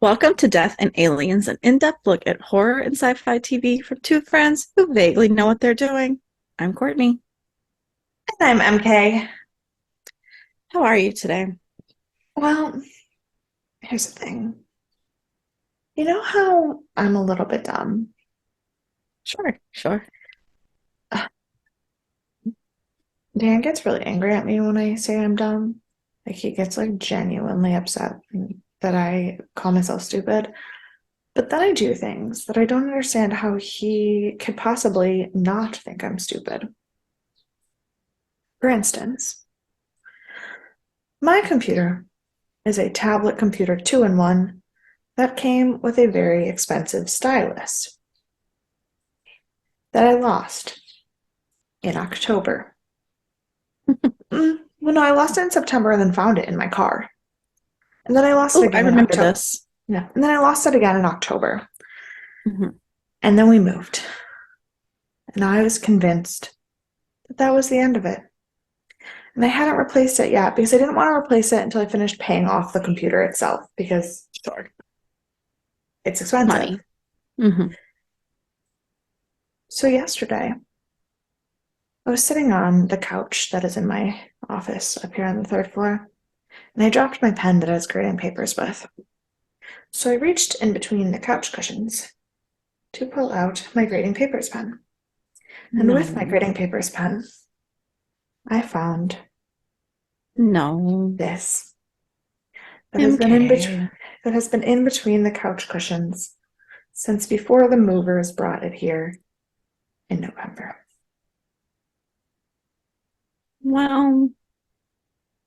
Welcome to Death and Aliens, an in-depth look at horror and sci-fi TV from two friends who vaguely know what they're doing. I'm Courtney. I'm MK. How are you today? Well, here's the thing. You know how I'm a little bit dumb? Sure, sure. Ugh, Dan gets really angry at me when I say I'm dumb. Like he gets like genuinely upset that I call myself stupid. But then I do things that I don't understand how he could possibly not think I'm stupid. For instance, my computer is a tablet computer two-in-one that came with a very expensive stylus that I lost in October. Well, no, I lost it in September and then found it in my car. And then I lost it Oh, I again in remember October. this. Yeah. And then I lost it again in October. Mhm. And then we moved. And I was convinced that that was the end of it. And I hadn't replaced it yet because I didn't want to replace it until I finished paying off the computer itself because Sure. it's expensive. Money. Hmm. So yesterday, I was sitting on the couch that is in my office up here on the third floor, and I dropped my pen that I was grading papers with. So I reached in between the couch cushions to pull out my grading papers pen. And with my No, grading papers pen, I found no. this MK. that has been in between the couch cushions since before the movers brought it here in November. Well,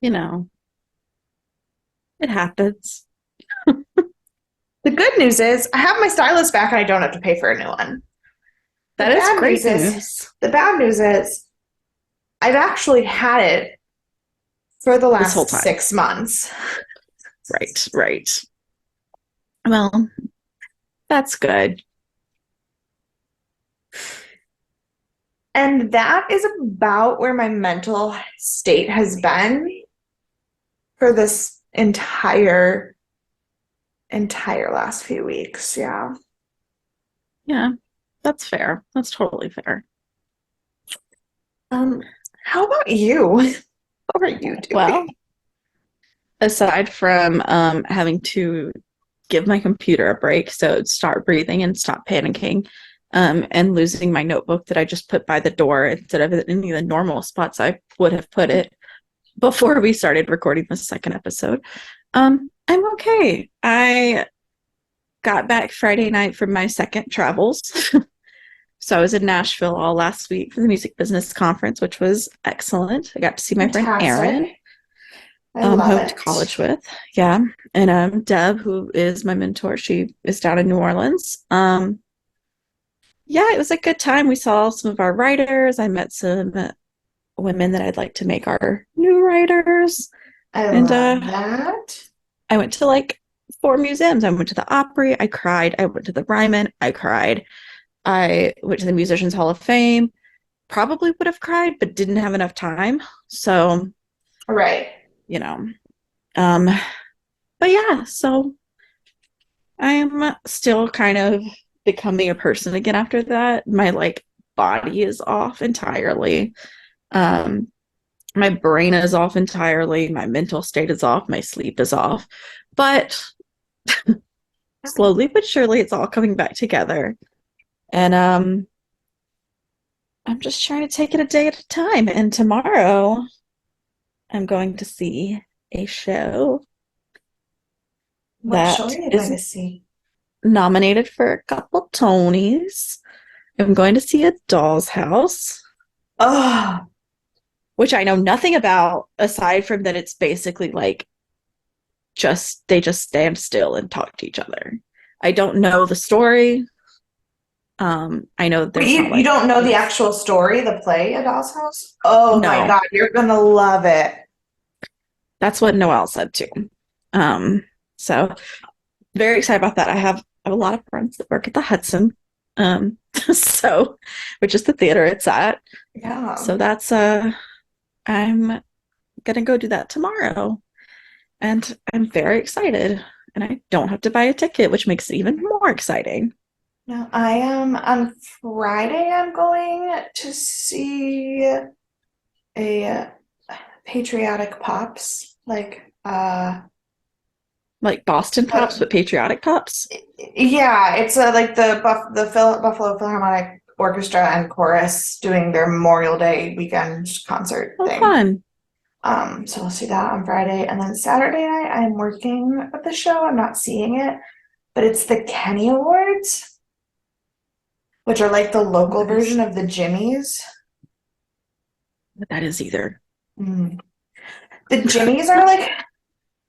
you know, it happens. The good news is I have my stylus back and I don't have to pay for a new one. The That is bad great news is news. the bad news is I've actually had it for the This whole last time. 6 months. Right, right. Well, that's good. And that is about where my mental state has been for this entire last few weeks. Yeah. Yeah, that's fair. That's totally fair. Um, how about you? How are you doing? Well, aside from having to give my computer a break, so start breathing and stop panicking, and losing my notebook that I just put by the door instead of in any of the normal spots I would have put it before we started recording the second episode. I'm okay. I got back Friday night from my second travels. So I was in Nashville all last week for the music business conference, which was excellent. I got to see my friend Erin, Fantastic. I who I love went to it. college with. Yeah. And Deb, who is my mentor, she is down in New Orleans. Yeah, it was a good time. We saw some of our writers. I met some women that I'd like to make our new writers. I And love that. I went to like four museums. I went to the Opry. I cried. I went to the Ryman. I cried. I went to the Musicians Hall of Fame. Probably would have cried, but didn't have enough time. So, Right. you know, um, but yeah, so I'm still kind of becoming a person again after that. My like body is off entirely. Um, my brain is off entirely. My mental state is off. My sleep is off. But slowly but surely, it's all coming back together. And I'm just trying to take it a day at a time. And tomorrow, I'm going to see a show What show are that you going is to see? nominated for a couple Tonys. I'm going to see A Doll's House, Oh, which I know nothing about aside from that it's basically like just they just stand still and talk to each other. I don't know the story. I know that wait, there's not you like don't know the it's actual story, the play, A Doll's House? Oh my no. God, you're gonna love it. That's what Noelle said too. So very excited about that. I have a lot of friends that work at the Hudson. So which is the theater it's at. Yeah. So that's I'm gonna go do that tomorrow. And I'm very excited. and I don't have to buy a ticket, which makes it even more exciting. No, I am on Friday. I'm going to see a patriotic pops, Like Boston Pops, uh, but patriotic Pops. yeah, it's like Buffalo Philharmonic Orchestra and Chorus doing their Memorial Day weekend concert Oh, thing. fun. So I'll see that on Friday, and then Saturday night I'm working at the show. I'm not seeing it, but it's the Kenny Awards, which are like the local What is version of the Jimmys. what that is either. Mm. The Jimmys are like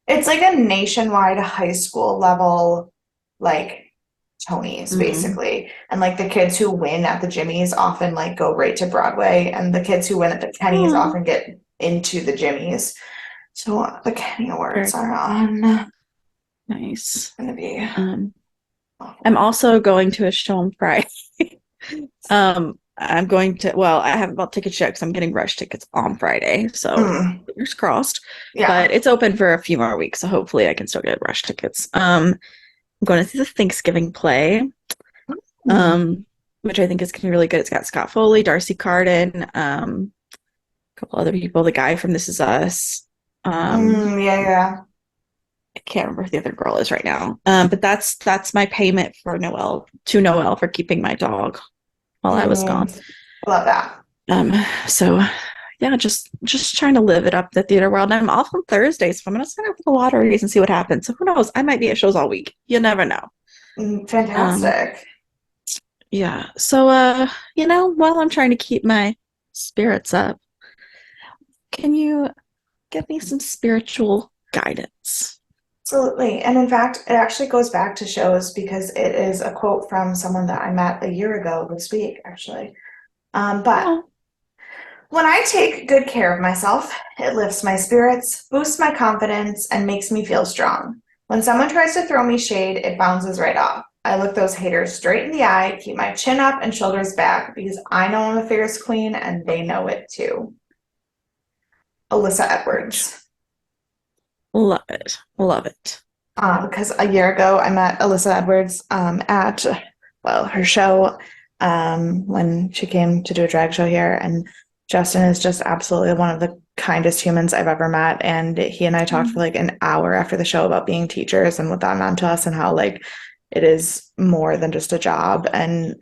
it's like a nationwide high school level, like Tonys, Mm. basically. And like the kids who win at the Jimmys often like go right to Broadway, and the kids who win at the Kennys Oh, often get into the Jimmys. So the Kenny Awards very are on. nice. Gonna be Um, I'm awful. also going to a show on Friday. I'm going to, well, I haven't bought tickets yet because I'm getting rush tickets on Friday. So Mm, fingers crossed. yeah. But it's open for a few more weeks. So hopefully I can still get rush tickets. I'm going to see the Thanksgiving play, Mm, um, which I think is going to be really good. It's got Scott Foley, Darcy Carden, a couple other people, the guy from This Is Us. yeah, yeah. I can't remember who the other girl is right now. But that's my payment for Noel for keeping my dog while I was gone. Love that. So yeah, just trying to live it up the theater world. And I'm off on Thursday, so I'm gonna sign up for the lotteries and see what happens. So who knows? I might be at shows all week. You never know. Um, Fantastic. yeah. So while I'm trying to keep my spirits up, can you give me some spiritual guidance? Absolutely. And in fact, it actually goes back to shows because it is a quote from someone that I met a year ago this week, actually. But Oh, when I take good care of myself, it lifts my spirits, boosts my confidence, and makes me feel strong. When someone tries to throw me shade, it bounces right off. I look those haters straight in the eye, keep my chin up and shoulders back because I know I'm a fierce queen and they know it too. Alyssa preach. Edwards. Love it. Love it. Because a year ago I met Alyssa Edwards at her show when she came to do a drag show here, and Justin is just absolutely one of the kindest humans I've ever met, and he and I talked for Mm. like an hour after the show about being teachers and what that meant to us and how like it is more than just a job. And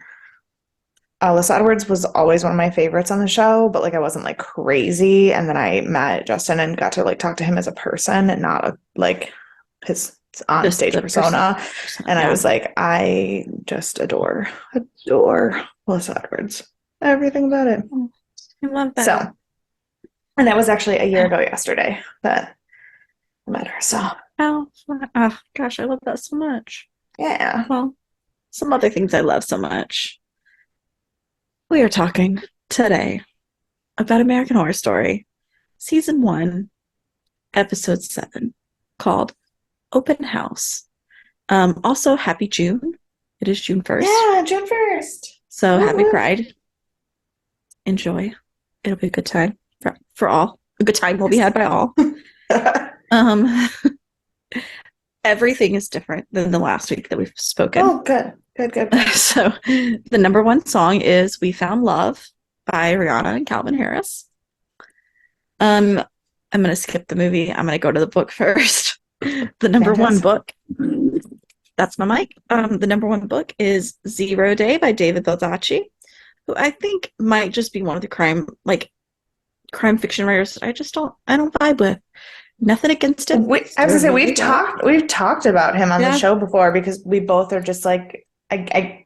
Alyssa Edwards was always one of my favorites on the show, but like I wasn't like crazy. And then I met Justin and got to like talk to him as a person and not like his on Just stage the person. persona. And I Yeah. was like, I just adore Alyssa Edwards. Everything about it. I love So, that. and that was actually a year ago yesterday that I met her. So, Oh, oh, gosh, I love that so much. yeah. Well, some other things I love so much. We are talking today about American Horror Story, Season 1, Episode 7, called Open House. Also, happy June. It is June 1st. Yeah, June 1st. So Woo happy woo. Pride. Enjoy. It'll be a good time for all. A good time will be had by all. Um, everything is different than the last week that we've spoken. Oh, good. Good, good, good. So the number one song is We Found Love by Rihanna and Calvin Harris. I'm gonna skip the movie. I'm gonna go to the book first. The number one Fantastic. book, that's my mic. The number one book is Zero Day by David Baldacci, who I think might just be one of the crime fiction writers I don't vibe with. Nothing against it. I was gonna Still say really love. we've talked about him on the Yeah. show before because we both are just like I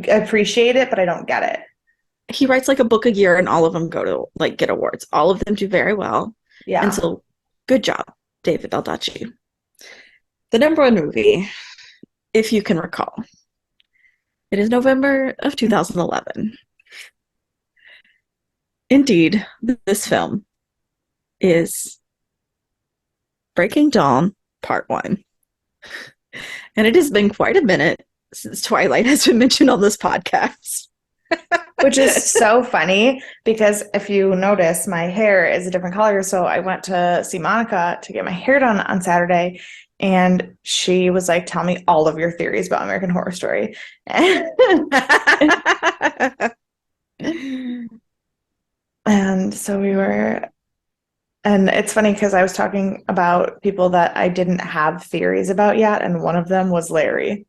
appreciate it, but I don't get it. He writes like a book a year and all of them go to like get awards. All of them do very well. And Yeah. so good job, David Baldacci. The number one movie, if you can recall, it is November of 2011. Indeed, this film is Breaking Dawn Part 1. And it has been quite a minute since Twilight has been mentioned on this podcast. Which is so funny because if you notice, my hair is a different color. So I went to see Monica to get my hair done on Saturday, and she was like, "Tell me all of your theories about American Horror Story." And so we were, and it's funny because I was talking about people that I didn't have theories about yet, and one of them was Larry.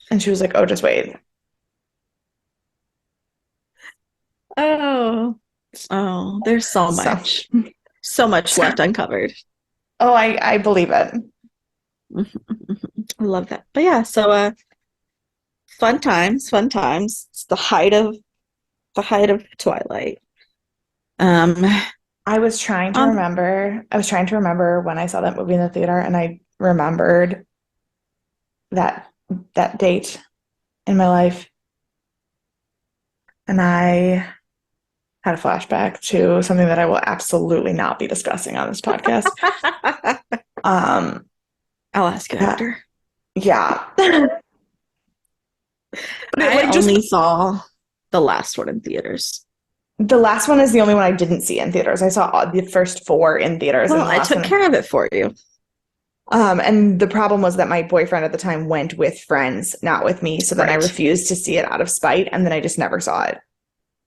And she was like, "Oh, just wait." Oh, oh, there's So, so much so left uncovered. oh, I believe it. I love that. But yeah, so fun times, fun times. It's the height of Twilight. Um, I was trying to um, remember. I was trying to remember when I saw that movie in the theater, and I remembered that that date in my life, and I had a flashback to something that I will absolutely not be discussing on this podcast. Um, I'll ask you uh, after. yeah, but it, I like just only saw the last one in theaters. the last one is the only one I didn't see in theaters. I saw the first four in theaters, Well, and the I last took one. care of it for you. And the problem was that my boyfriend at the time went with friends, not with me. So then I Right. refused to see it out of spite, and then I just never saw it.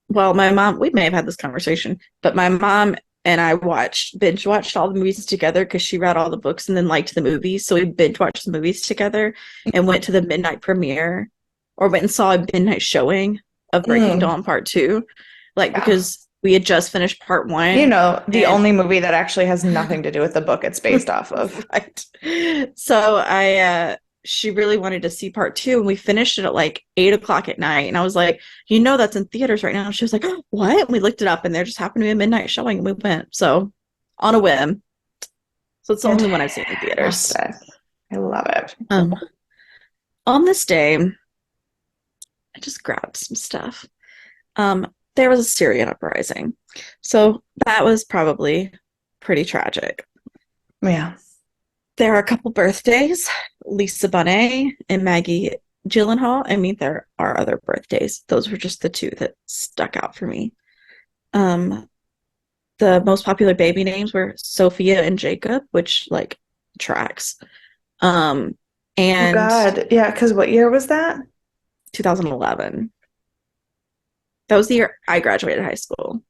Well, my mom, we may have had this conversation, but my mom and I binge watched all the movies together because she read all the books and then liked the movies. So we binge watched the movies together and went to the midnight premiere or went and saw a midnight showing of Breaking Mm, Dawn Part Two, like yeah. because we had just finished Part You One know, the and only movie that actually has nothing to do with the book it's based off of. right. So she really wanted to see part two, and we finished it at like 8 o'clock at night. And I was like, you know, that's in theaters right now. And she was like, oh, what? And we looked it up, and there just happened to be a midnight showing, and we went. So on a whim. So it's the only one I've seen in theaters. Fantastic. I love it. Um, on this day, I just grabbed some stuff. There was a Syrian uprising, so that was probably pretty tragic. Yeah. There are a couple birthdays, Lisa Bonet and Maggie Gyllenhaal. I mean, there are other birthdays. Those were just the two that stuck out for me. Um, the most popular baby names were Sophia and Jacob, which like tracks. Um, Oh and God. Yeah, because what year was that? 2011. That was the year I graduated high school.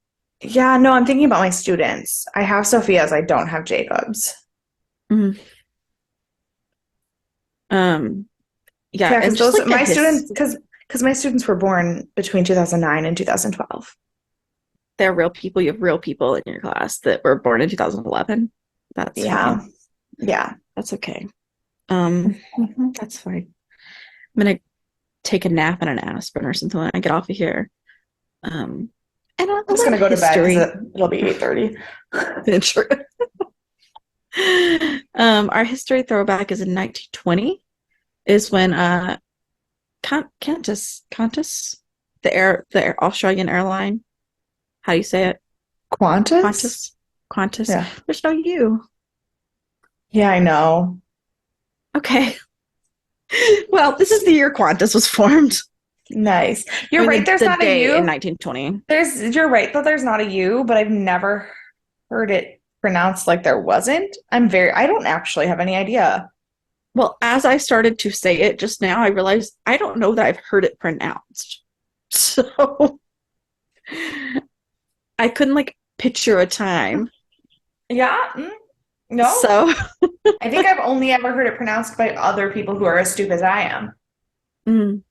Yeah, no, I'm thinking about my students. I have Sophia's, I don't have Jacob's. Mhm. Um, yeah, Yeah, and because just those like the my his, students because my students were born between 2009 and 2012. they're real people. You have real people in your class that were born in 2011. That's Yeah. fine. Yeah. That's okay. Mhm. That's fine. I'm gonna take a nap and an aspirin or something when I get off of here. And a I'm just little gonna go to bed because history. it'll be 8:30. True. Our history throwback is in 1920. Is when Qantas, the Australian airline. How do you say it? Qantas? Qantas. Yeah. There's no U. Yeah, I know. Okay. Well, this is the year Qantas was formed. Nice. I You're mean, right, there's the not a day in U. 1920. You're right that there's not a U, but I've never heard it pronounced like there wasn't. I don't actually have any idea. Well, as I started to say it just now, I realized I don't know that I've heard it pronounced. So I couldn't like picture a time. Yeah. No. So I think I've only ever heard it pronounced by other people who are as stupid as I am. mm.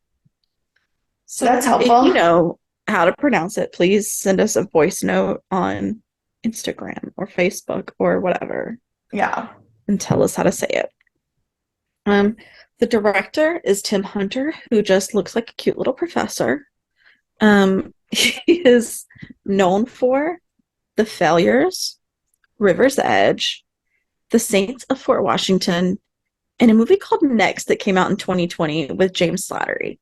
That's So if you helpful. know how to pronounce it, please send us a voice note on Instagram or Facebook or whatever Yeah. and tell us how to say it. Um, the director is Tim Hunter, who just looks like a cute little professor. He is known for The Failures, River's Edge, The Saints of Fort Washington, and a movie called Next that came out in 2020 with James Slattery.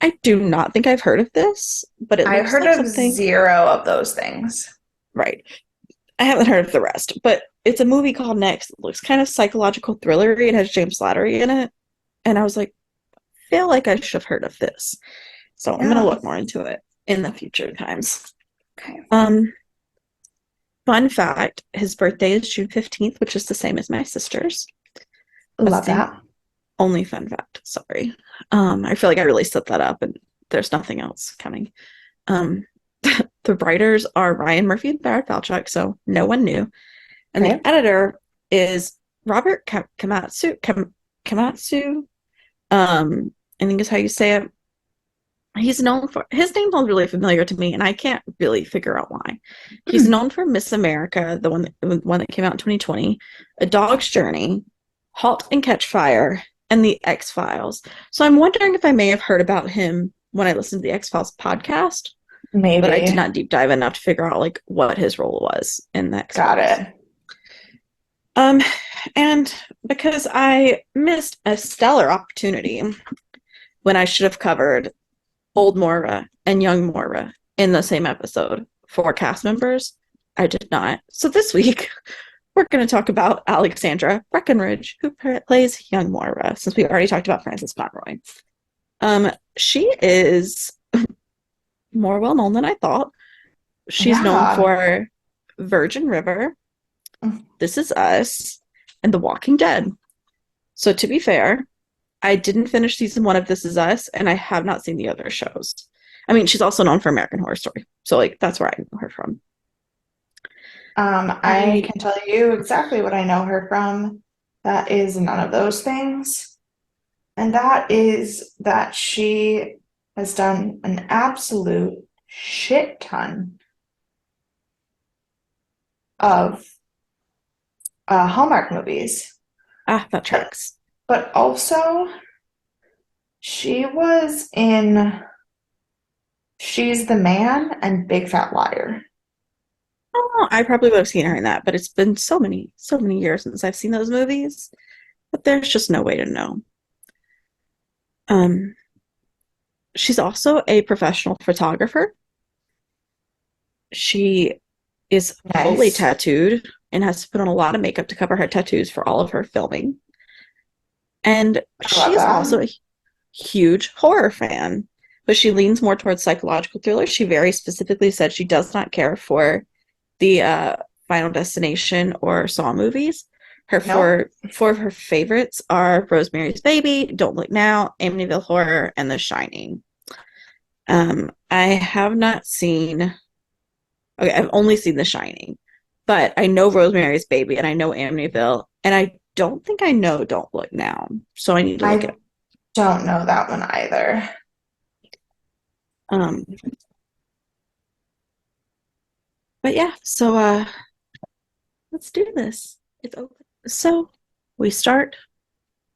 I do not think I've heard of this, but it I've looks heard like of something zero of those things. right. I haven't heard of the rest, but it's a movie called Next. It looks kind of psychological thriller. It has James Slattery in it, and I was like, feel like I should have heard of this. So I'm gonna Yeah. look more into it in the future times. Okay. Um, Fun fact, his birthday is June 15th, which is the same as my sister's. That's Love the that. only fun fact. Sorry. I feel like I really set that up and there's nothing else coming. Um, the writers are Ryan Murphy and Barrett Falchuk, so no one knew. And the Okay. editor is Robert Kamatsu. I think is how you say it. He's known for his name sounds really familiar to me, and I can't really figure out why. He's known for Miss America, the one that came out in 2020, A Dog's Journey, Halt and Catch Fire, and The X Files. So I'm wondering if I may have heard about him when I listened to the X Files podcast, but I did Maybe. not deep dive enough to figure out like what his role was in the X Got Files. it. Um, and because I missed a stellar opportunity when I should have covered old Moira and young Moira in the same episode for cast members, I did not. So this week, we're going to talk about Alexandra Breckenridge, who plays young Moira, since we already talked about Frances Pomeroy. She is more well known than I thought. She's known Yeah. for Virgin River, This Is Us, and The Walking Dead. So to be fair, I didn't finish season 1 of This Is Us, and I have not seen the other shows. I mean, she's also known for American Horror Story, so like that's where I know her from. I I can tell you exactly what I know her from. That is none of those things. And that is that she has done an absolute shit ton of Hallmark movies. that But, tracks. but also, she was in She's the Man and Big Fat Liar. Oh, I probably would have seen her in that, but it's been so many years since I've seen those movies that there's just no way to know. Um, she's also a professional photographer. She is fully Nice. tattooed and has to put on a lot of makeup to cover her tattoos for all of her filming. And I love she is also that. a huge horror fan, but she leans more towards psychological thrillers. She very specifically said she does not care for the Final Destination or Saw movies. Her Nope. four of her favorites are Rosemary's Baby, Don't Look Now, Amityville Horror, and The Shining. I have not seen. Okay, I've only seen The Shining, but I know Rosemary's Baby and I know Amityville, and I don't think I know Don't Look Now, so I need to look it I up. don't know that one either. Um, but yeah, so let's do this. It's open. So we start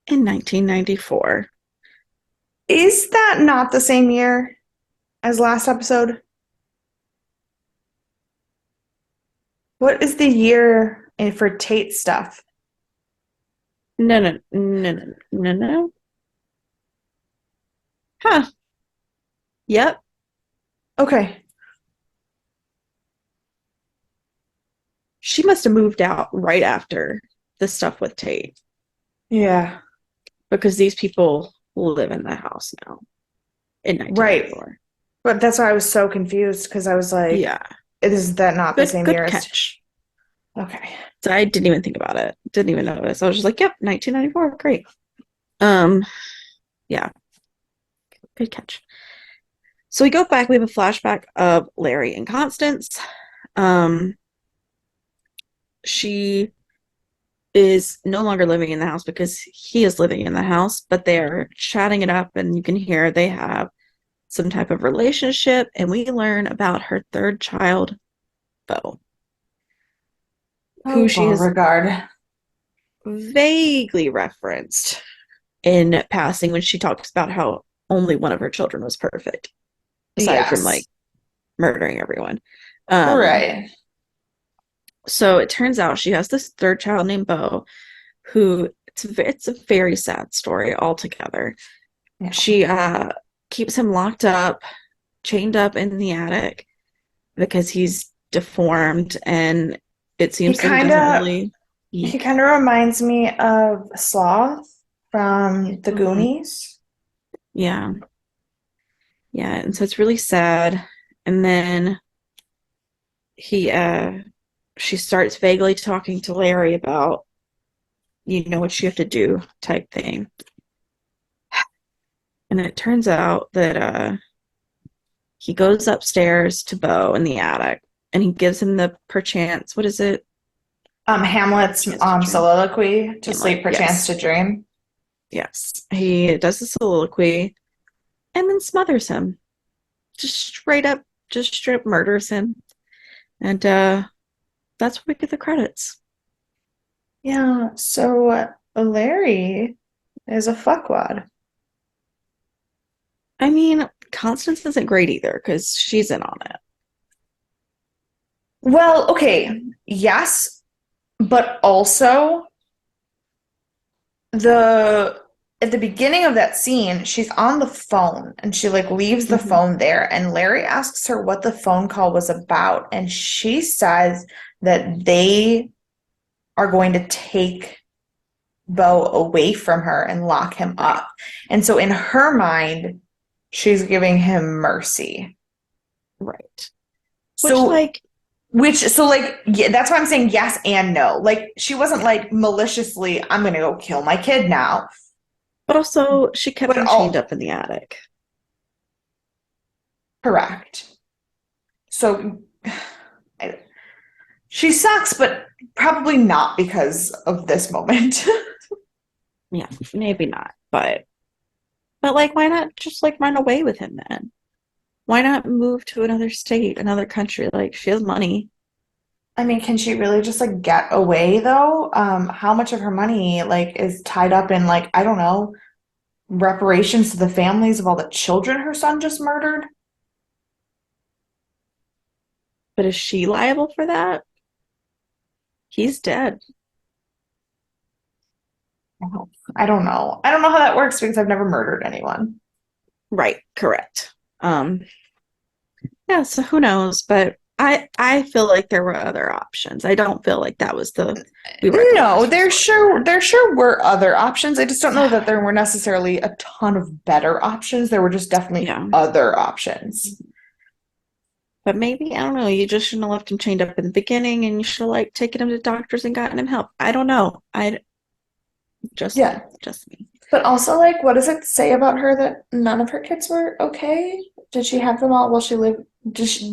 in 1994. Is that not the same year as last episode? What is the year for Tate stuff? No, no, no, no, no, no. Huh. Yep. Okay. She must have moved out right after the stuff with Tate Yeah. because these people live in the house now in Right. 1994. But that's why I was so confused because I was like, Yeah. is that not the same Good year as? catch. Okay. So I didn't even think about it. Didn't even notice. I was just like, yep, 1994. Great. Um, yeah, good catch. So we go back. We have a flashback of Larry and Constance. Um, she is no longer living in the house because he is living in the house, but they're chatting it up, and you can hear they have some type of relationship. And we learn about her third child, Bo, who Oh, she has Beauregard. vaguely referenced in passing when she talks about how only one of her children was perfect, aside from like Yes. murdering everyone. Um, Right. so it turns out she has this third child named Bo, who it's a very sad story altogether. Yeah. She keeps him locked up, chained up in the attic because he's deformed, and it He seems that he kind doesn't of really he eat. kind of reminds me of Sloth from the Mhm. Goonies. Yeah, yeah, and so it's really sad. And then he she starts vaguely talking to Larry about, you know what you have to do type thing. And it turns out that he goes upstairs to Bo in the attic and he gives him the perchance, what is it? Hamlet's Chance to dream. soliloquy, to Hamlet. sleep perchance Yes. to dream. Yes. He does the soliloquy and then smothers him. Just straight up murders him. And that's where we get the credits. Yeah, so Larry is a fuckwad. I mean, Constance isn't great either because she's in on it. Well, okay, yes, but also the at the beginning of that scene, she's on the phone and she like leaves the Mm-hmm. phone there and Larry asks her what the phone call was about and she says that they are going to take Bo away from her and lock him Right. up. And so in her mind, she's giving him mercy. Right. Which, So like, like yeah, that's why I'm saying yes and no. Like she wasn't yeah. like maliciously, I'm gonna go kill my kid now. But also, she kept But him chained all up in the attic. correct. So I, she sucks, but probably not because of this moment. Yeah, maybe not. But like, why not just like run away with him then? Why not move to another state, another country? Like, she has money. I mean, can she really just like get away though? How much of her money like is tied up in like, I don't know, reparations to the families of all the children her son just murdered? But is she liable for that? He's dead. I don't know. I don't know how that works because I've never murdered anyone. Right, correct. Yeah, so who knows? But I feel like there were other options. I don't feel like that was the we were at the No, last resort here. there sure were other options. I just don't know that there were necessarily a ton of better options. There were just definitely Yeah. other options. But maybe, I don't know, you just shouldn't have left him chained up in the beginning and you should have like taken him to doctors and gotten him help. I don't know. I just me. Yeah. Just me. But also, like, what does it say about her that none of her kids were okay? Did she have them all while she lived?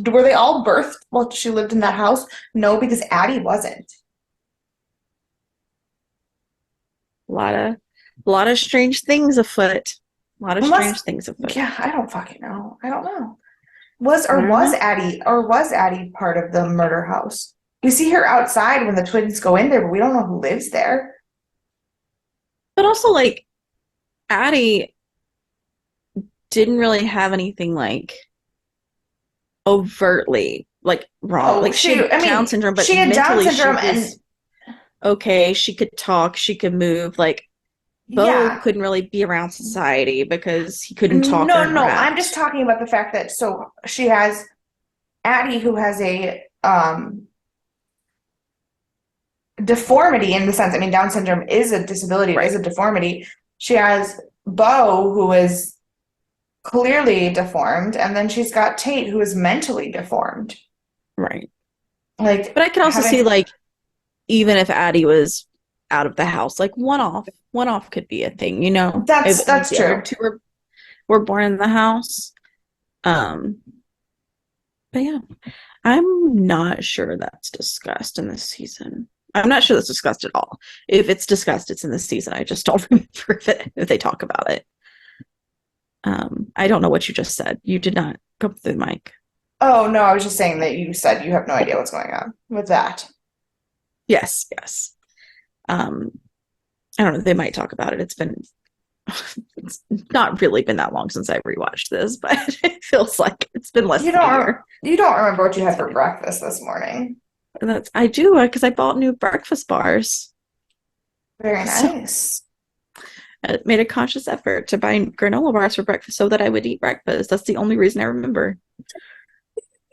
Were they all birthed while she lived in that house? No, because Addie wasn't. A lot of strange things afoot. A lot of Unless, strange things afoot. yeah, I don't fucking know. I don't know. I don't know. Was Addie part of the murder house? We see her outside when the twins go in there, but we don't know who lives there. But also like Addie didn't really have anything like overtly like wrong. Oh, Like she had I Down mean, syndrome, but she had Down mentally she syndrome and was okay. She could talk, she could move. Like Bo yeah. couldn't really be around society because he couldn't talk or No, no, I'm just interact. talking about the fact that so she has Addie who has a deformity in the sense, I mean, Down syndrome is a disability, it is Right, a deformity. She has Bo, who is clearly deformed, and then she's got Tate, who is mentally deformed. right. Like But I can also see having, like even if Addie was out of the house, like one off could be a thing, you know. If that's the other true. two were born in the house. Um, but yeah, I'm not sure that's discussed in this season. I'm not sure that's discussed at all. If it's discussed, it's in this season. I just don't remember if they talk about it. I don't know what you just said. You did not go through the mic. Oh no, I was just saying that you said you have no idea what's going on with that. Yes, yes. Um, I don't know. They might talk about it. It's not really been that long since I rewatched this, but it feels like it's been less than a year. You don't remember what you had for breakfast this morning. And I do because I bought new breakfast bars. Very So nice. I made a conscious effort to buy granola bars for breakfast so that I would eat breakfast. That's the only reason I remember.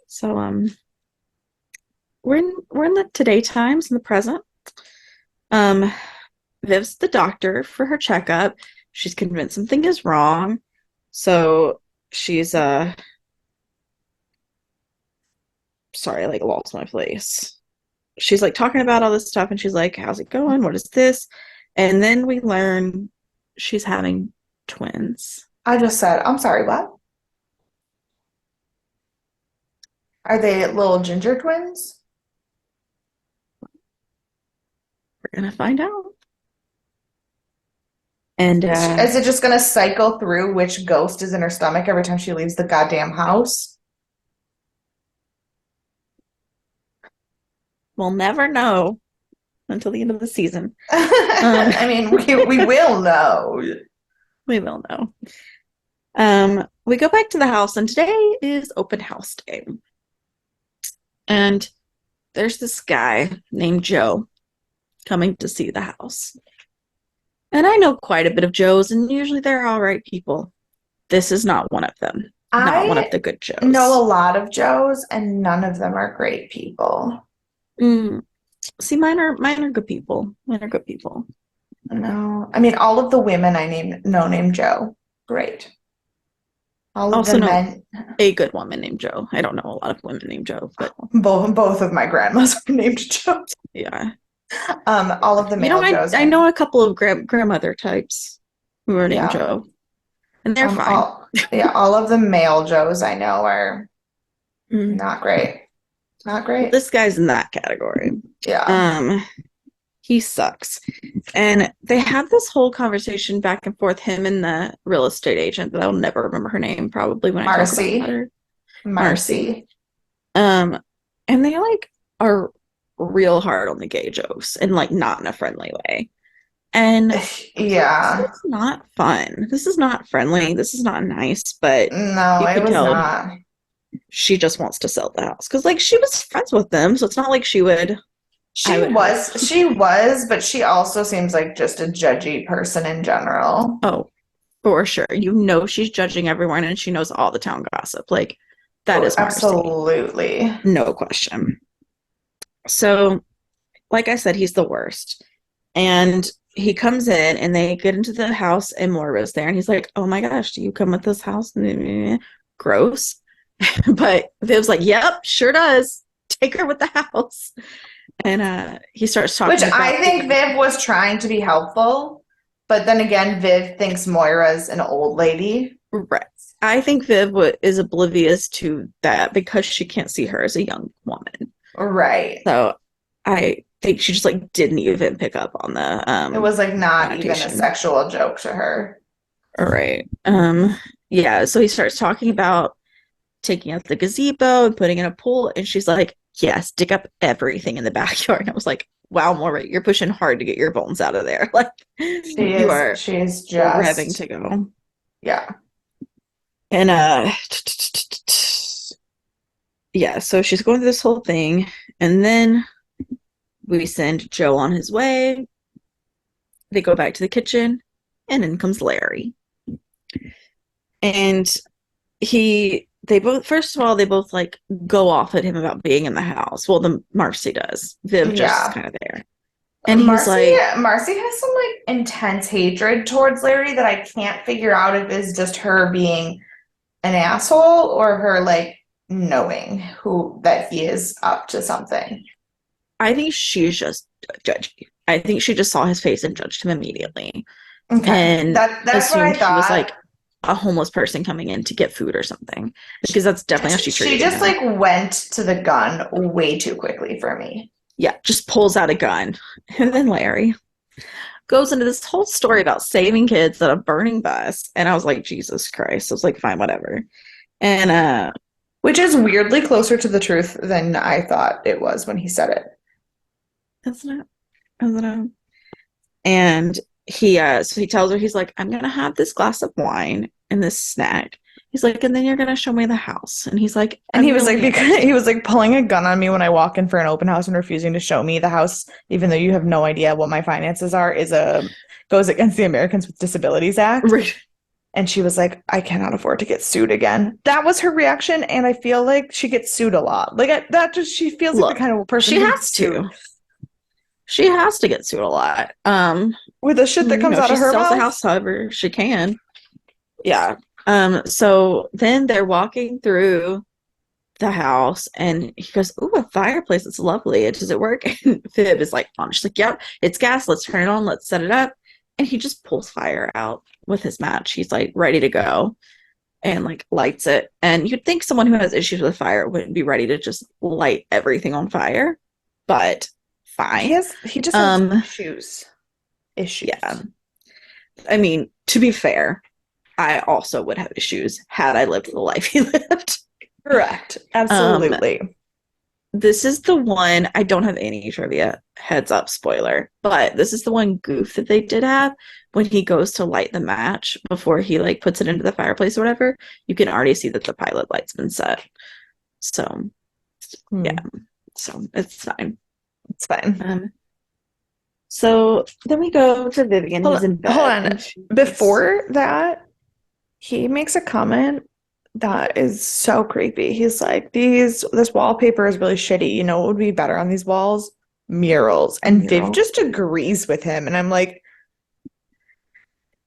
So we're in the today times in the present. Um Viv's the doctor for her checkup. She's convinced something is wrong. So she's sorry, I like lost my place. she's like talking about all this stuff, and she's like, how's it going? What is this? And then we learn she's having twins. I just said, I'm sorry, what? Are they little ginger twins? We're gonna find out. And Is it just gonna cycle through which ghost is in her stomach every time she leaves the goddamn house? we'll never know until the end of the season. I mean, we will know. We will know. We go back to the house, and today is open house day. And there's this guy named Joe coming to see the house. And I know quite a bit of Joes, and usually they're all right people. This is not one of them. Not one of the good Joes. I know a lot of Joes, and none of them are great people. See, mine are good people. Mine are good people. No, I mean all of the women I know named Joe. Great. All of Also the know men. a good woman named Joe. I don't know a lot of women named Joe, but Both of my grandmas are named Joe. yeah. All of the male Joes. I know a couple of grandmother types who are named Joe, and they're fine. All of the male Joes I know are not great. Not great. Well, this guy's in that category. Yeah. He sucks. And they have this whole conversation back and forth, him and the real estate agent that I'll never remember her name probably when I talk about her. Marcy. And they like are real hard on the gay jokes and like not in a friendly way. And yeah, this is not fun. This is not friendly. This is not nice, but no, it was not. She just wants to sell the house because like she was friends with them, so it's not like she would. She was, but she also seems like just a judgy person in general. Oh, for sure. You know she's judging everyone and she knows all the town gossip. Like that is Marcy. Absolutely. No question. So, like I said, he's the worst. And he comes in and they get into the house and Moira's there and he's like, oh my gosh, do you come with this house? Gross. But Viv's like, yep, sure does. Take her with the house. And he starts talking Which I think Viv was trying to be helpful, but then again, Viv thinks Moira's an old lady. Right. I think Viv is oblivious to that because she can't see her as a young woman. Right. So I think she just like didn't even pick up on the it was like not even a sexual joke to her. All right. Yeah, so he starts talking about taking out the gazebo and putting in a pool, and she's like, yes, dig up everything in the backyard. And I was like, wow, Maura, you're pushing hard to get your bones out of there. Like she's just revving to go. Yeah. And yeah, so she's going through this whole thing, and then we send Joe on his way. They go back to the kitchen, and in comes Larry. And they both like go off at him about being in the house. Well, Marcy does. Viv just is kind of there. And Marcy has some like intense hatred towards Larry that I can't figure out if it's just her being an asshole or her like knowing that he is up to something. I think she's just judgy. I think she just saw his face and judged him immediately. Okay. And that's what I thought. He was like a homeless person coming in to get food or something, because that's definitely how she treated him. She just like went to the gun way too quickly for me. Yeah, just pulls out a gun. And then Larry goes into this whole story about saving kids at a burning bus. And I was like, Jesus Christ. I was like, fine, whatever. And which is weirdly closer to the truth than I thought it was when he said it. Isn't it? And so he tells her, he's like, I'm gonna have this glass of wine and this snack. He's like, and then you're gonna show me the house. And he's like, and he was like, because he was like pulling a gun on me when I walk in for an open house and refusing to show me the house, even though you have no idea what my finances are, goes against the Americans with Disabilities Act. Right. And she was like, I cannot afford to get sued again. That was her reaction, and I feel like she gets sued a lot. Like she feels like the kind of person she has to. She has to get sued a lot. With the shit that comes out of her mouth. She sells the house however she can. Yeah. So then they're walking through the house and he goes, "Ooh, a fireplace. It's lovely. Does it work?" And Viv is like, on. She's like, "Yep, it's gas. Let's turn it on. Let's set it up." And he just pulls fire out with his match. He's like ready to go and like lights it. And you'd think someone who has issues with fire wouldn't be ready to just light everything on fire, but fine. He just has issues. Yeah. I mean, to be fair, I also would have issues had I lived the life he lived. Correct. Absolutely. This is the one, I don't have any trivia, heads up, spoiler, but this is the one goof that they did have when he goes to light the match before he like puts it into the fireplace or whatever. You can already see that the pilot light's been set. So, yeah. So it's fine. It's fine. So then we go to Vivian, who's in bed. Hold on. Before that, he makes a comment that is so creepy. He's like, this wallpaper is really shitty. You know what would be better on these walls? Murals. And Viv just agrees with him. And I'm like,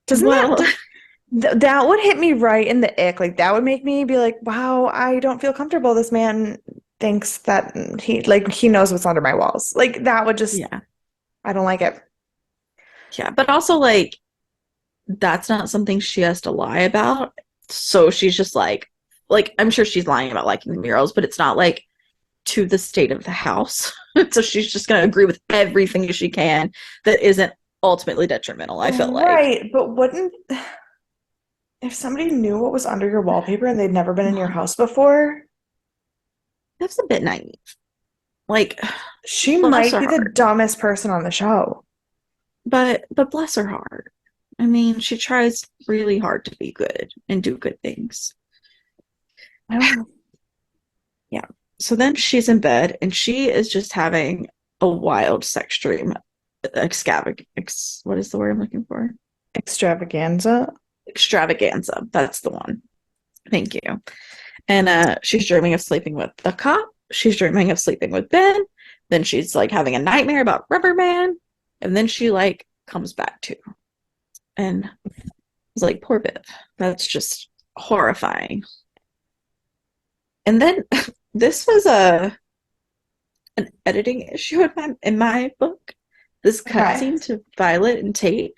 that would hit me right in the ick. Like, that would make me be like, wow, I don't feel comfortable. This man thinks that he knows what's under my walls. Like, that would just, yeah. I don't like it. Yeah, but also, like, that's not something she has to lie about. So she's just like, I'm sure she's lying about liking the murals, but it's not like to the state of the house. So she's just going to agree with everything she can that isn't ultimately detrimental, I feel like. Right, but if somebody knew what was under your wallpaper and they'd never been in your house before? That's a bit naive. Like, she might be the dumbest person on the show. But bless her heart. I mean, she tries really hard to be good and do good things. Yeah. So then she's in bed and she is just having a wild sex dream. What is the word I'm looking for? Extravaganza. That's the one. Thank you. And she's dreaming of sleeping with the cop. She's dreaming of sleeping with Ben. Then she's like having a nightmare about Rubber Man. And then she like comes back to. And I was like, poor Viv. That's just horrifying. And then this was an editing issue in my book. This cutscene to Violet and Tate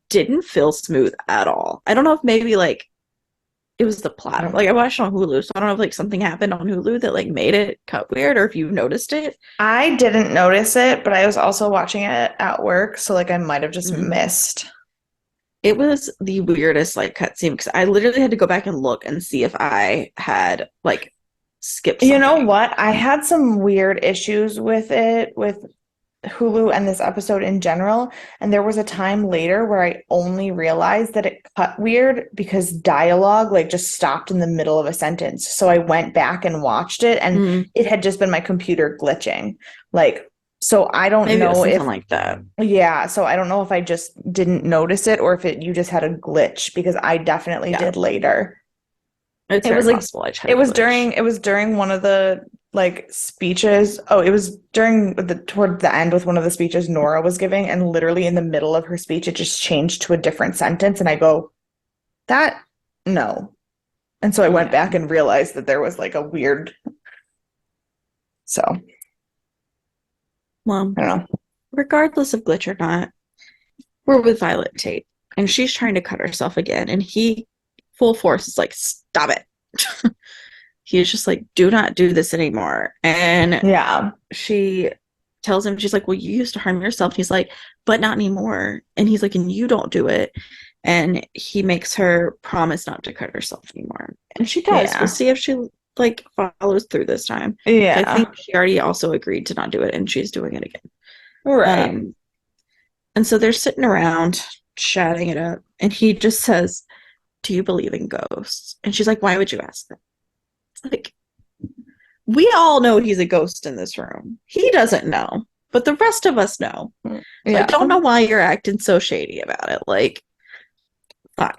didn't feel smooth at all. I don't know if maybe like it was the plot. Like I watched it on Hulu, so I don't know if like something happened on Hulu that like made it cut weird or if you noticed it. I didn't notice it, but I was also watching it at work, so like I might have just missed. It was the weirdest like cutscene because I literally had to go back and look and see if I had like skipped something. You know what? I had some weird issues with it with Hulu and this episode in general, and there was a time later where I only realized that it cut weird because dialogue like just stopped in the middle of a sentence. So I went back and watched it and it had just been my computer glitching. Like, so I don't know if like that. Yeah, so I don't know if I just didn't notice it or if you just had a glitch because I definitely did later. It was like possible. It was during one of the like speeches. Oh, it was toward the end with one of the speeches Nora was giving, and literally in the middle of her speech it just changed to a different sentence and I go, that no. And so I went back and realized that there was like a weird Well, I don't know. Regardless of glitch or not, we're with Violet Tate and she's trying to cut herself again and he full force is like, stop it. He is just like, do not do this anymore. And she tells him, she's like, well, you used to harm yourself. And he's like, but not anymore. And he's like, and you don't do it. And he makes her promise not to cut herself anymore. And she does. We'll see if she like follows through this time. Yeah. I think she already also agreed to not do it and she's doing it again. Right. And so they're sitting around chatting it up and he just says, do you believe in ghosts? And she's like, why would you ask that? Like, we all know he's a ghost in this room. He doesn't know, but the rest of us know. So I don't know why you're acting so shady about it. Like, fine.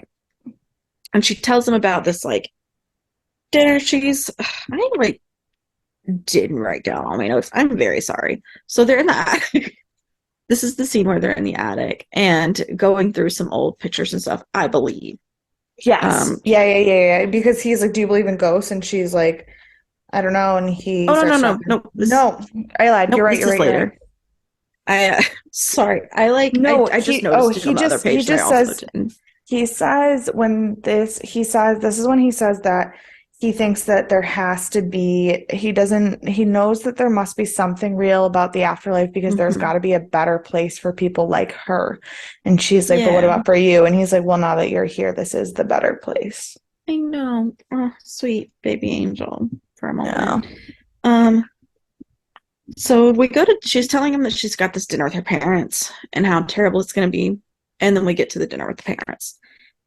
And she tells him about this, like, dinner I didn't write down all my notes. I'm very sorry. So they're in the attic. This is the scene where they're in the attic and going through some old pictures and stuff, I believe. Yes. Yeah. Because he's like, do you believe in ghosts? And she's like, I don't know, and Oh he no, no, starts no, talking. no. No, I lied. You're Nope, right. this You're is right. You're right. later. I sorry. I like No, I just he oh noticed it on the other he page that I just also says didn't. he says when he says this is when he says that he thinks that there has to be he knows that there must be something real about the afterlife because there's Hmm. got to be a better place for people like her. And she's like, "But what Yeah, about for you?" And he's like, "Well, now that you're here, this is the better place." I know. Oh, sweet baby angel for a Yeah. moment. Um, so we go to she's telling him that she's got this dinner with her parents and how terrible it's gonna be. And then we get to the dinner with the parents.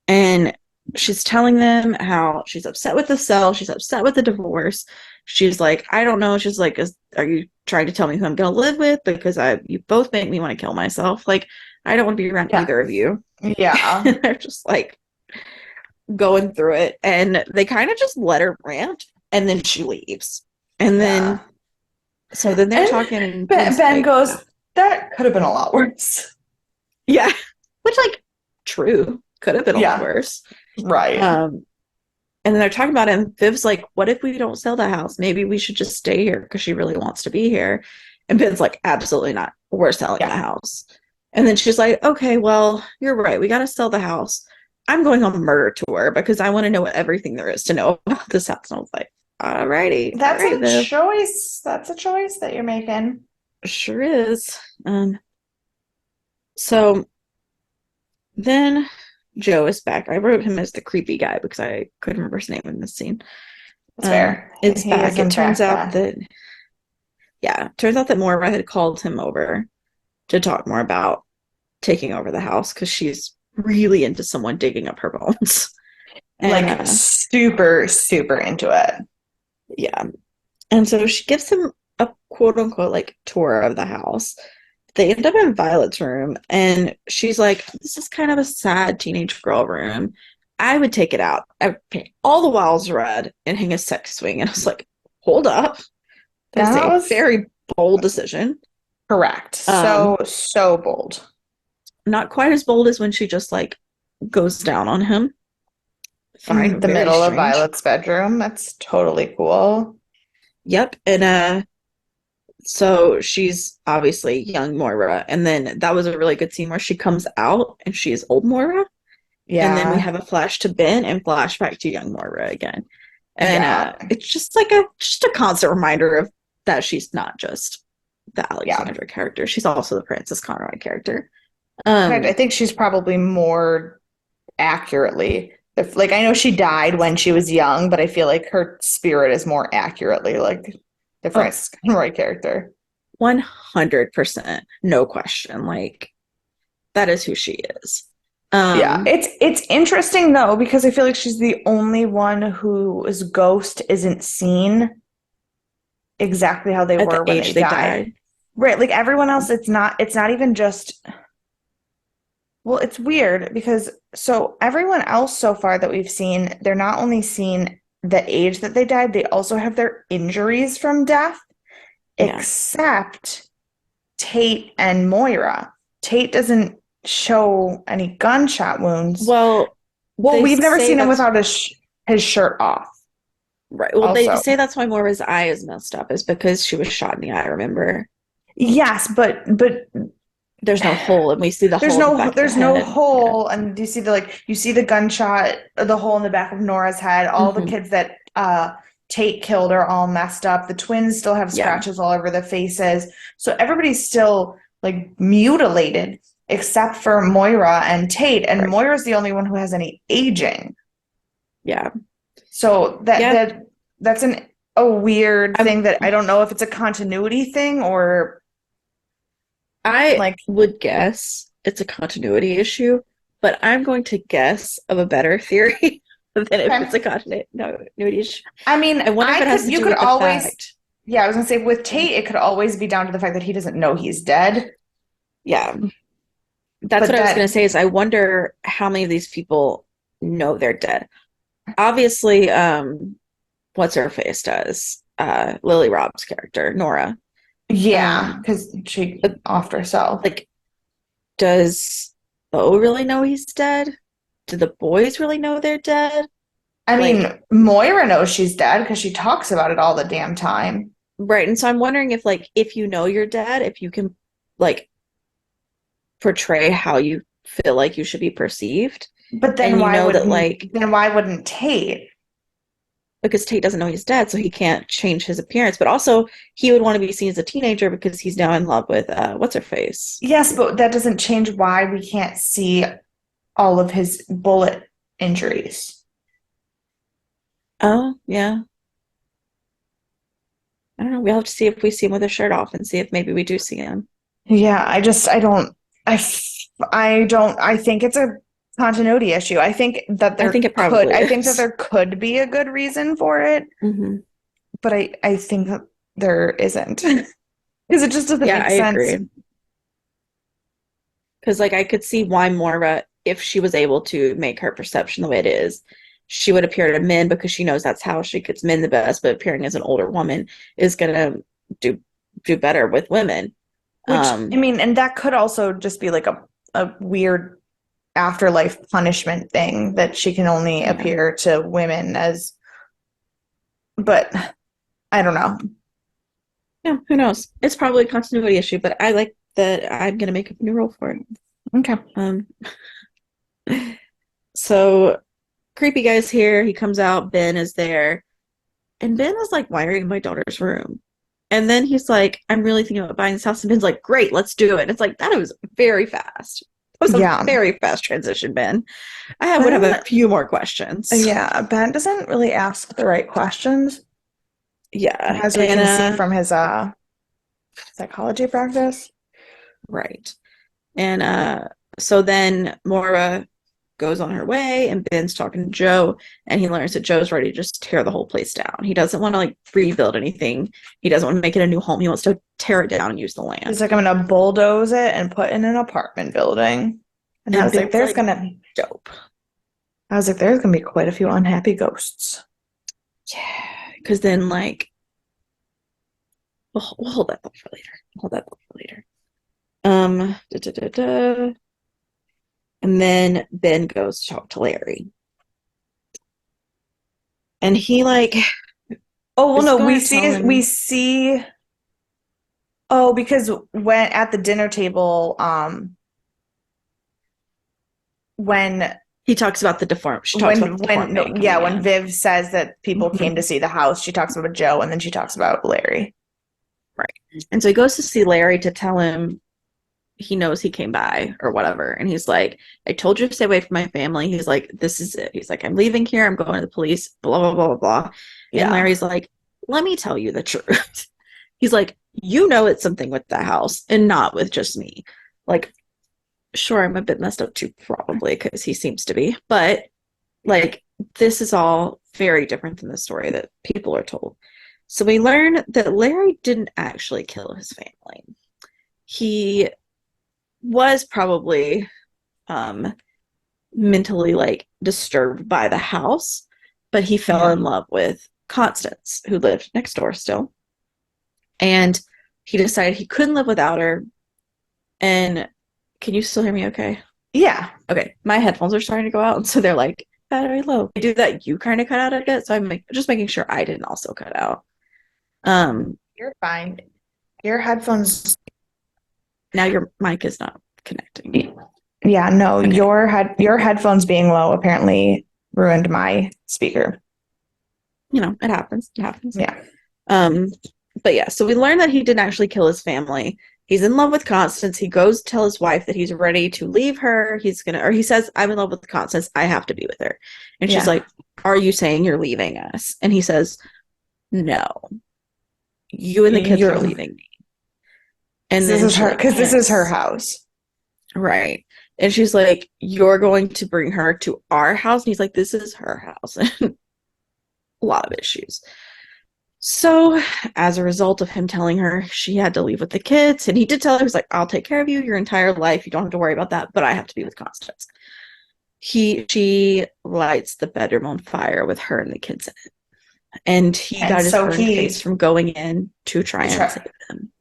And she's telling them how she's upset with the cell, she's upset with the divorce. She's like, I don't know. She's like, are you trying to tell me who I'm gonna live with? Because you both make me want to kill myself. Like, I don't want to be around Yeah. either of you. Yeah. They're just like going through it, and they kind of just let her rant, and then she leaves. And Yeah. then so then they're And talking, and Ben, Ben's Ben like, goes, "That could have been a lot worse." yeah, which like true could have been a lot Yeah. worse. Right. Um, And then they're talking about it, and Viv's like, what if we don't sell the house? Maybe we should just stay here because she really wants to be here. And Ben's like, absolutely not. We're selling the Yeah. house. And then she's like, okay, well, you're right. We got to sell the house. I'm going on a murder tour because I want to know everything there is to know about this house. And I was like, all righty. All That's right, a Viv. choice. That's a choice that you're making. Sure is. So then Joe is back. I wrote him as the creepy guy because I couldn't remember his name in this scene. That's fair. It's He is back. It in turns fact out that. that turns out that Moira had called him over to talk more about taking over the house because she's really into someone digging up her bones. And Like super, super into it. yeah. And so she gives him a quote unquote like tour of the house. They end up in Violet's room, and she's like, this is kind of a sad teenage girl room. I would take it out. I would paint all the walls red and hang a sex swing. And I was like, hold up. That is That a was very bold decision. correct. Um, So, so bold. Not quite as bold as when she just like goes down on him. In Fine, the very middle of strange. Violet's bedroom. That's totally cool. Yep. And so she's obviously young Moira. And then that was a really good scene where she comes out and she is old Moira. And then we Yeah. have a flash to Ben and flashback to young Moira again. And Yeah. it's just like a constant reminder of that she's not just the Yeah. Alexandra character. She's also the Frances Conroy character. In fact, I think she's probably more accurately. If, like I know she died when she was young, but I feel like her spirit is more accurately like the Oh, Frances Conroy character. 100%, no question. Like that is who she is. Yeah, Um, it's interesting though because I feel like she's the only one whose ghost isn't seen exactly how they at the were when they age they died. died. Right, like everyone Yeah. else it's not even just well, it's weird because so everyone else so far that we've seen, they're not only seen the age that they died, they also have their injuries from death, Yeah. except Tate and Moira. Tate doesn't show any gunshot wounds. Well, Well, they we've never say seen him that's without his shirt off, right. Well, they also. say that's why Moira's eye is messed up, is because she was shot in the eye, remember? Yes, but There's no hole, and we see the hole in the back of the there's no head. Yeah. hole, and you see you see the gunshot, the hole in the back of Nora's head. All the Hmm. kids that Tate killed are all messed up. The twins still have Yeah. scratches all over their faces. So everybody's still like mutilated except for Moira and Tate, and Right. Moira's the only one who has any aging. Yeah. So Yeah. that's a weird I'm, thing that I don't know if it's a continuity thing or I like would guess it's a continuity issue, but I'm going to guess of a better theory than if it's a continuity issue. I mean, I wonder if it has to you do could with the always, fact. yeah, I was gonna say with Tate, it could always be down to the fact that he doesn't know he's dead. Yeah. That's But what I was going that, to say is I wonder how many of these people know they're dead. Obviously, what's her face does. Lily Rob's character, Nora. yeah, Um, because she but, offed herself. like, does Bo really know he's dead? Do the boys really know they're dead? I mean, Like, Moira knows she's dead because she talks about it all the damn time. right. And so I'm wondering if, like, if you know you're dead, if you can, like, portray how you feel like you should be perceived. But And you know that, like, then why wouldn't Tate? because Tate doesn't know he's dead, so he can't change his appearance. But also, he would want to be seen as a teenager because he's now in love with what's her face. Yes, but that doesn't change why we can't see all of his bullet injuries. Oh, yeah. I don't know. We'll have to see if we see him with his shirt off and see if maybe we do see him. Yeah, I think it's a continuity issue. I think it probably I think that is. there could be a good reason for it, Hmm. but I think that there isn't because it just doesn't Yeah, make I sense. agree. Because, like, I could see why Moira, if she was able to make her perception the way it is, she would appear to men because she knows that's how she gets men the best. But appearing as an older woman is gonna do do better with women. Which, I Um, mean, and that could also just be like a weird afterlife punishment thing that she can only yeah, appear to women as, but I don't know. yeah. Who knows? It's probably a continuity issue, but I like that. I'm gonna make a new role for it. Okay. Um, so creepy guy's here. He comes out. Ben is there, and Ben is like, "Why are you in my daughter's room?" And then he's like, "I'm really thinking about buying this house." And Ben's like, "Great, let's do it." It's like that was very fast. That was a Yeah. very fast transition, Ben. Would have a Ben, few more questions. yeah, Ben doesn't really ask the right questions, Yeah, as we and can see from his psychology practice. right. And so then Maura goes on her way, and Ben's talking to Joe, and he learns that Joe's ready to just tear the whole place down. He doesn't want to like rebuild anything. He doesn't want to make it a new home. He wants to tear it down and use the He's land. like, I'm gonna bulldoze it and put in an apartment building. And And Ben's like, dope. there's gonna be quite a few unhappy ghosts. Yeah, because then like we'll hold that thought for later. Hold that thought for later. Da, da, da, da. And then Ben goes to talk to Larry, and he like Oh well, is no, going to tell we him. see. Oh, because when at the dinner table, when He talks about the deform. She talks about the deformed no, man yeah, coming when in. Viv says that people came to Mhm. see the house, she talks about Joe, and then she talks about Larry. Right. And so he goes to see Larry to tell him he knows he came by or whatever. And he's like, I told you to stay away from my family. He's like, this is it. He's like, I'm leaving here. I'm going to the police, blah, blah, blah, blah, blah. And Yeah. Larry's like, let me tell you the truth. He's like, you know, it's something with the house and not with just me. Like, sure, I'm a bit messed up too, probably, because he seems to be. But like, this is all very different than the story that people are told. So we learn that Larry didn't actually kill his family. He was probably um, mentally like disturbed by the house, but he fell Yeah. in love with Constance, who lived next door still. And he decided he couldn't live without her. And can you still hear me okay? Yeah. Okay. My headphones are starting to go out. And so they're like, battery low. I do that. You kind of cut out a bit. So just making sure I didn't also cut out. Um, You're fine. Your headphones. Now your mic is not connecting. Yeah, no, Okay. your headphones being low apparently ruined my speaker. You know, it happens. It happens. Yeah. Um, but yeah, so we learned that he didn't actually kill his family. He's in love with Constance. He goes to tell his wife that he's ready to leave her. He says, I'm in love with Constance. I have to be with her. And she's Yeah. like, are you saying you're leaving us? And he says, no, you and the kids are You're leaving me. And then she like this is her hints, house. right. And she's like, you're going to bring her to our house. And he's like, this is her house. A lot of issues. So, as a result of him telling her she had to leave with the kids, and he did tell her, he was like, I'll take care of you your entire life. You don't have to worry about that, but I have to be with Constance. She lights the bedroom on fire with her and the kids in it. And he And got his so burned face from going in to try and save them.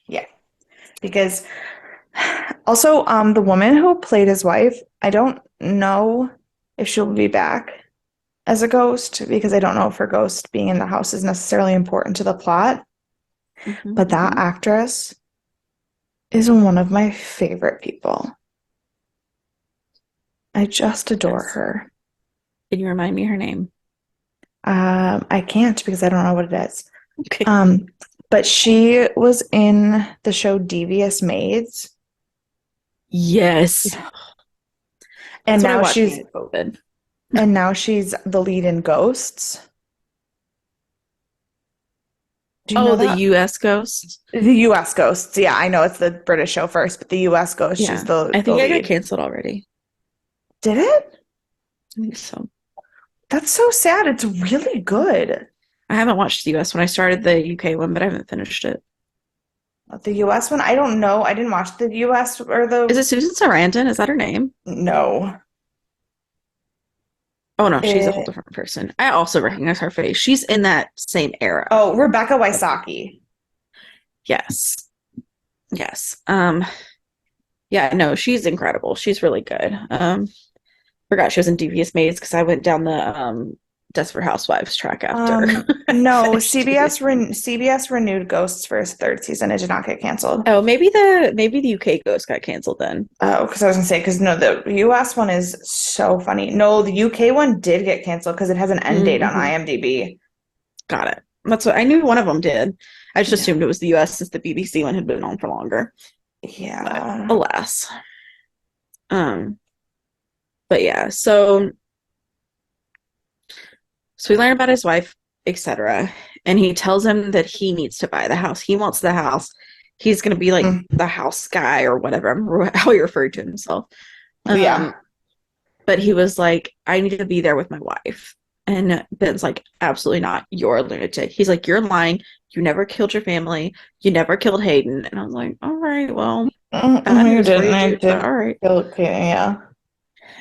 yeah, because also the woman who played his wife, I don't know if she'll be back. as a ghost because I don't know if her ghost being in the house is necessarily important to the plot. Hmm. But that Hmm. actress is one of my favorite people. I just adore Yes. her. Can you remind me her name? I can't because I don't know what it is. Okay. Um, but she was in the show Devious Maids, Yes. and That's what I now watched she's during COVID. and now she's the lead in Ghosts. Do you know Oh, the that? US Ghost? The US Ghosts. Yeah, I know it's the British show first, but the US Ghost, she's Yeah. the I the think I got lead. canceled already. Did it? I think so. That's so sad. It's really good. I haven't watched the US one. I started the UK one, but I haven't finished it. The US one, I don't know. I didn't watch the US or Is the it Susan Sarandon? Is that her name? no. Oh no, she's a whole It, different person. I also recognize her face. She's in that same era. oh, Rebecca Wysocki. Yes. Yes. Yeah, no, she's incredible. She's really good. Forgot she was in Devious Maids because I went down the Desperate Housewives track after I No, finished Devious Maids. CBS renewed Ghosts for its third season. It did not get canceled. Oh, maybe the UK Ghost got canceled then. Oh, because I was gonna say, because no, the US one is so funny. No, the UK one did get canceled because it has an end date on Mm-hmm. IMDb. Got it. That's what I knew one of them did. I just Yeah. assumed it was the US since the BBC one had been on for longer. But Yeah. alas. Um, but yeah, so we learn about his wife, etc. And he tells him that he needs to buy the house. He wants the house. He's gonna be like Mm, the house guy or whatever, I remember how he referred to himself. yeah. Um, but he was like, I need to be there with my wife. And Ben's like, absolutely not. You're a lunatic. He's like, you're lying. You never killed your family. You never killed Hayden. And I was like, all right, well, bad You news for didn't. you, I dude, but did all right. feel okay. Yeah.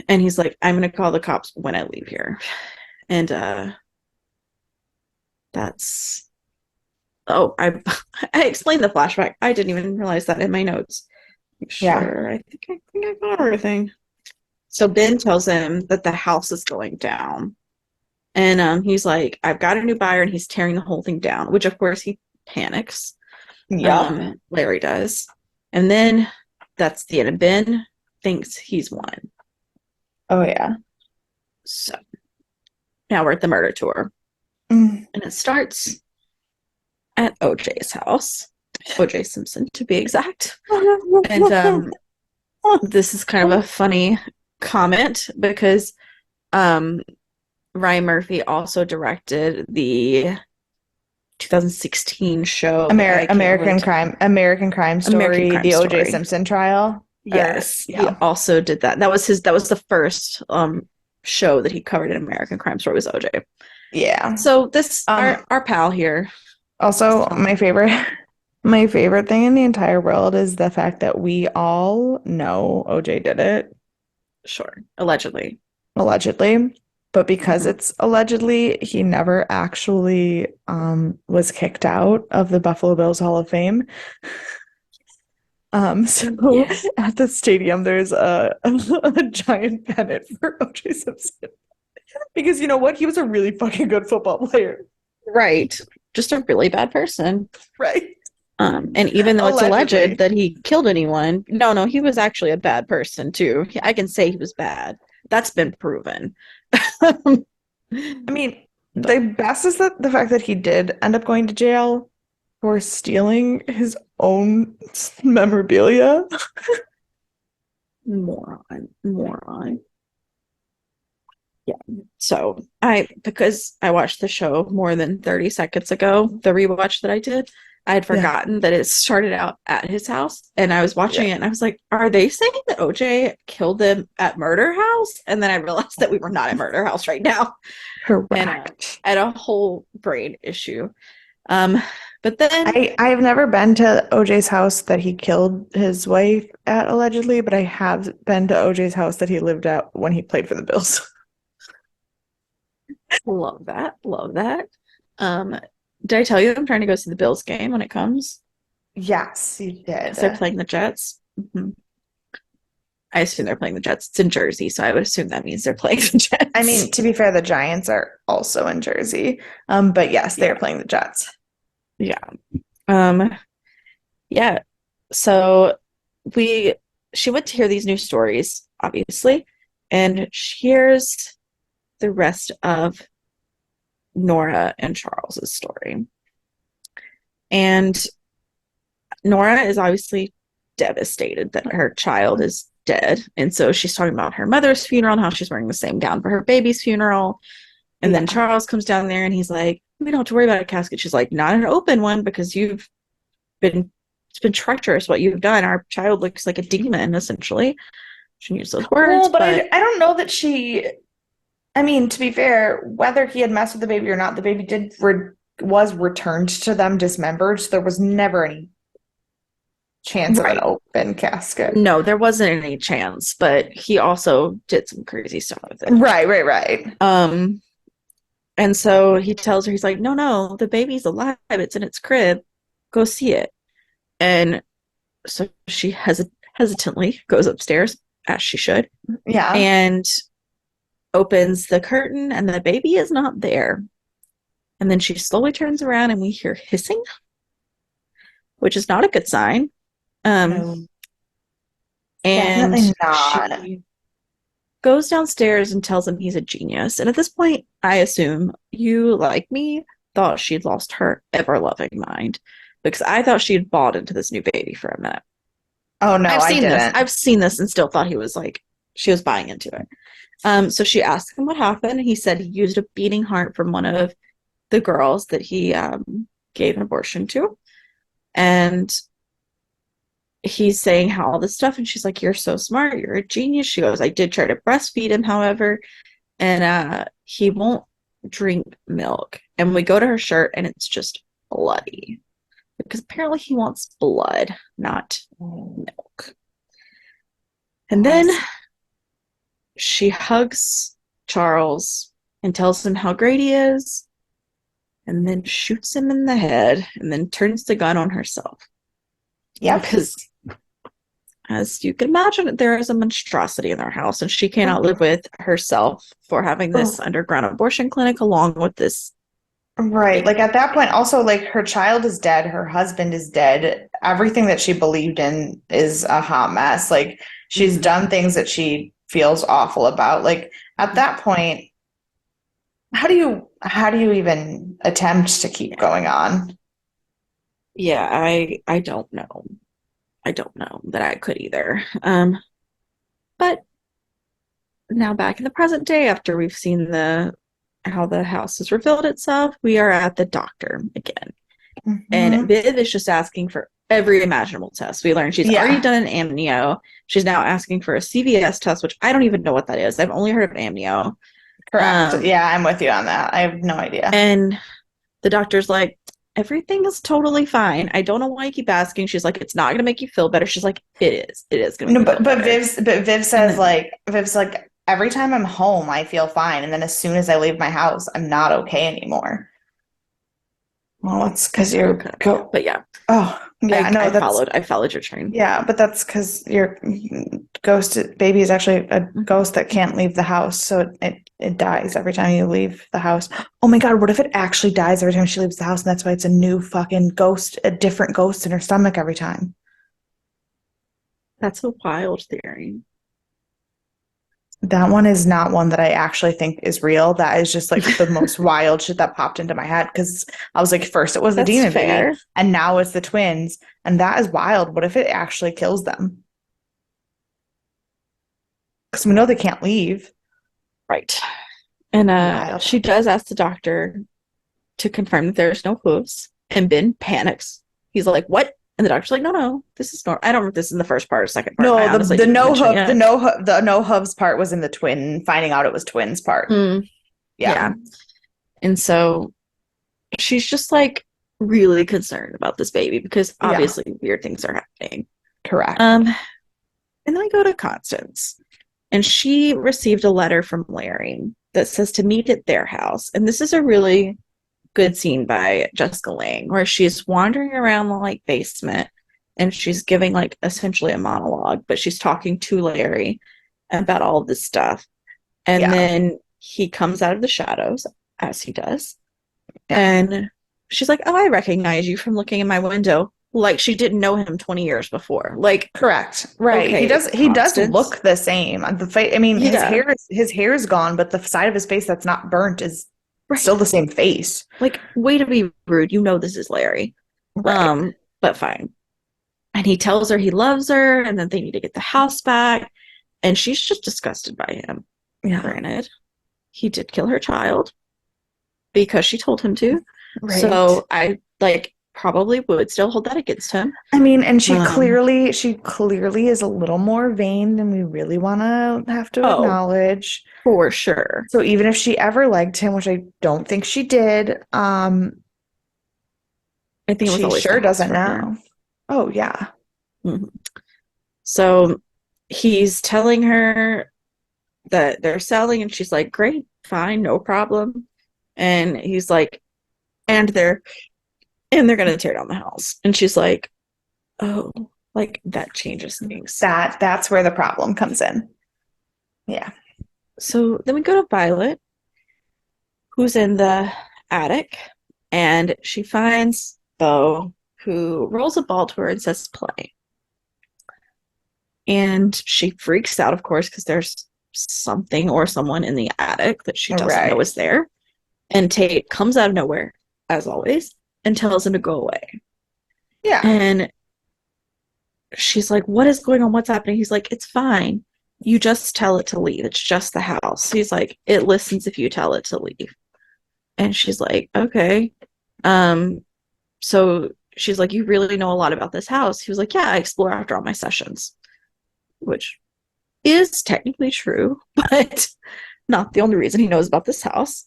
And he's like, I'm gonna call the cops when I leave here. And that's oh, I explained the flashback. I didn't even realize that in my notes. Make Yeah. sure. I think I got everything. So Ben tells him that the house is going down. And he's like, I've got a new buyer, and he's tearing the whole thing down, which of course he panics. Yep. Larry does. And then that's the end. And Ben thinks he's won. Oh yeah. So now we're at the murder tour. Mm. And it starts at OJ's house. OJ Simpson to be exact. And this is kind of a funny comment because um Ryan Murphy also directed the 2016 show that I can't remember American Crime American Story, Crime the O.J. Story. Simpson trial. Or Yes, he yeah. also did that. That was the first show that he covered in American Crime Story was OJ. Yeah. So this Um, our pal here. Also, So my favorite thing in the entire world is the fact that we all know OJ did it, sure, allegedly. allegedly. But because Mhm. it's allegedly, he never actually was kicked out of the Buffalo Bills Hall of Fame. So Yeah. at the stadium, there's a giant pennant for OJ Simpson. Because you know what? He was a really fucking good football player. Right. Just a really bad person. Right? And even though it's alleged Allegedly. that he killed anyone, no, he was actually a bad person too. I can say he was bad. That's been proven. I mean, But the best is that the fact that he did end up going to jail for stealing his own memorabilia. moron. Yeah. So because I watched the show more than 30 seconds ago, the rewatch that I did, I had Yeah. forgotten that it started out at his house. And I was Yeah. watching it and I was like, are they saying that OJ killed them at Murder House? And then I realized that we were not at Murder House right now. And Correct. I had a whole brain issue. Um, but then, I've never been to OJ's house that he killed his wife at allegedly, but I have been to OJ's house that he lived at when he played for the Bills. love that. Love that. Um, did I tell you I'm trying to go see the Bills game when it comes? Yes, you did. Because they're playing the Jets. Mhm. I assume they're playing the Jets. It's in Jersey, so I would assume that means they're playing the Jets. I mean, to be fair, the Giants are also in Jersey. But yes, they're Yeah. playing the Jets. Yeah. Um, yeah. So we she went to hear these new stories, obviously, and she hears the rest of Nora and Charles's story. And Nora is obviously devastated that her child is dead. And so she's talking about her mother's funeral and how she's wearing the same gown for her baby's funeral. And then Yeah. Charles comes down there and he's like, we don't have to worry about a casket. She's like, not an open one because it's been treacherous what you've done. Our child looks like a demon, essentially. She used those words, Well, but but I don't know that I mean, to be fair, whether he had messed with the baby or not, the baby was returned to them dismembered. So there was never any chance of an right. open casket. No, there wasn't any chance, but he also did some crazy stuff with it. Right. And so he tells her, he's like, no, the baby's alive. It's in its crib. Go see it. And so she hesitantly goes upstairs, as she should, Yeah. and opens the curtain, and the baby is not there. And then she slowly turns around, and we hear hissing, which is not a good sign. No, And definitely not. she goes downstairs and tells him he's a genius. And at this point, I assume you, like me, thought she'd lost her ever-loving mind because I thought she had bought into this new baby for a minute. Oh no, I've I seen this. didn't. I've seen this and still thought he was like she was buying into it. So she asked him what happened. He said he used a beating heart from one of the girls that he gave an abortion to, and he's saying how all this stuff, and she's like, "You're so smart. You're a genius." She goes, "I did try to breastfeed him, however, and he won't drink milk." And we go to her shirt, and it's just bloody because apparently he wants blood, not milk. And then she hugs Charles and tells him how great he is, and then shoots him in the head, and then turns the gun on herself. Yep. Because, as you can imagine, there is a monstrosity in their house, and she cannot live with herself for having this underground abortion clinic along with this. Right. Like at that point, also, like her child is dead, her husband is dead. Everything that she believed in is a hot mess. Like she's done things that she feels awful about. Like at that point, how do you even attempt to keep going on? Yeah, I don't know. I don't know that I could either. But now back in the present day, after we've seen how the house has revealed itself, we are at the doctor again. And Viv is just asking for every imaginable test. We learned she's already done an amnio. She's now asking for a CVS test, which I don't even know what that is. I've only heard of amnio. Correct. Yeah, I'm with you on that. I have no idea. And the doctor's like, everything is totally fine. I don't know why you keep asking. She's like, it's not going to make you feel better. She's like, it is. It is going to make you feel better. Viv says Viv's like, every time I'm home, I feel fine. And then as soon as I leave my house, I'm not okay anymore. Well, it's because you're but yeah. Oh, yeah, I followed your train. Yeah, but that's because your ghost baby is actually a ghost that can't leave the house, so it dies every time you leave the house. Oh my God, what if it actually dies every time she leaves the house, and that's why it's a new fucking ghost, a different ghost in her stomach every time? That's a wild theory. That one is not one that I actually think is real. That is just like the most wild shit that popped into my head because I was like, first it was the demon baby, and now it's the twins, and that is wild. What if it actually kills them? Because we know they can't leave. Right. And she does ask the doctor to confirm that there's no hooves, and Ben panics. He's like, "What?" And the doctor's like, no, this is normal. I don't know if this is in the first part or second part. No, the no hooves part was in the twin, finding out it was twins part. Yeah. And so she's just like really concerned about this baby because obviously weird things are happening. Correct. And then we go to Constance, and she received a letter from Larry that says to meet at their house. And this is a really good scene by Jessica Lange where she's wandering around the like basement and she's giving like essentially a monologue, but she's talking to Larry about all of this stuff. And Yeah. then he comes out of the shadows, as he does, Yeah. and she's like, "Oh, I recognize you from looking in my window." Like she didn't know him 20 years before. Like, Correct. Right. okay, He does Constance. look the same. The face, I mean, Yeah, his hair is gone, but the side of his face that's not burnt is still right. the same face. Like, way to be rude. You know this is Larry. Right. But fine. And he tells her he loves her and that they need to get the house back. And she's just disgusted by him. Yeah. Granted, he did kill her child because she told him to. Right. So I like probably would still hold that against him. I mean, and Um, she clearly is a little more vain than we really want to have to oh, acknowledge. for sure. So even if she ever liked him, which I don't think she did, I think it was she always the sure house doesn't for her. know. Oh yeah. Mhm. So he's telling her that they're selling, and she's like, "Great, fine, no problem." And he's like, "And they're gonna tear down the house." And she's like, "Oh, like that changes things." That's where the problem comes in. Yeah. So then we go to Violet, who's in the attic, and she finds Bo, who rolls a ball to her and says, "Play." And she freaks out, of course, because there's something or someone in the attic that she doesn't know Right. is there. And Tate comes out of nowhere, as always, and tells him to go away. Yeah. And she's like, "What is going on? What's happening?" He's like, "It's fine. You just tell it to leave. It's just the house." He's like, "It listens if you tell it to leave." And she's like, "Okay." Um, so she's like, "You really know a lot about this house?" He was like, "Yeah, I explore after all my sessions," which is technically true, but not the only reason he knows about this house.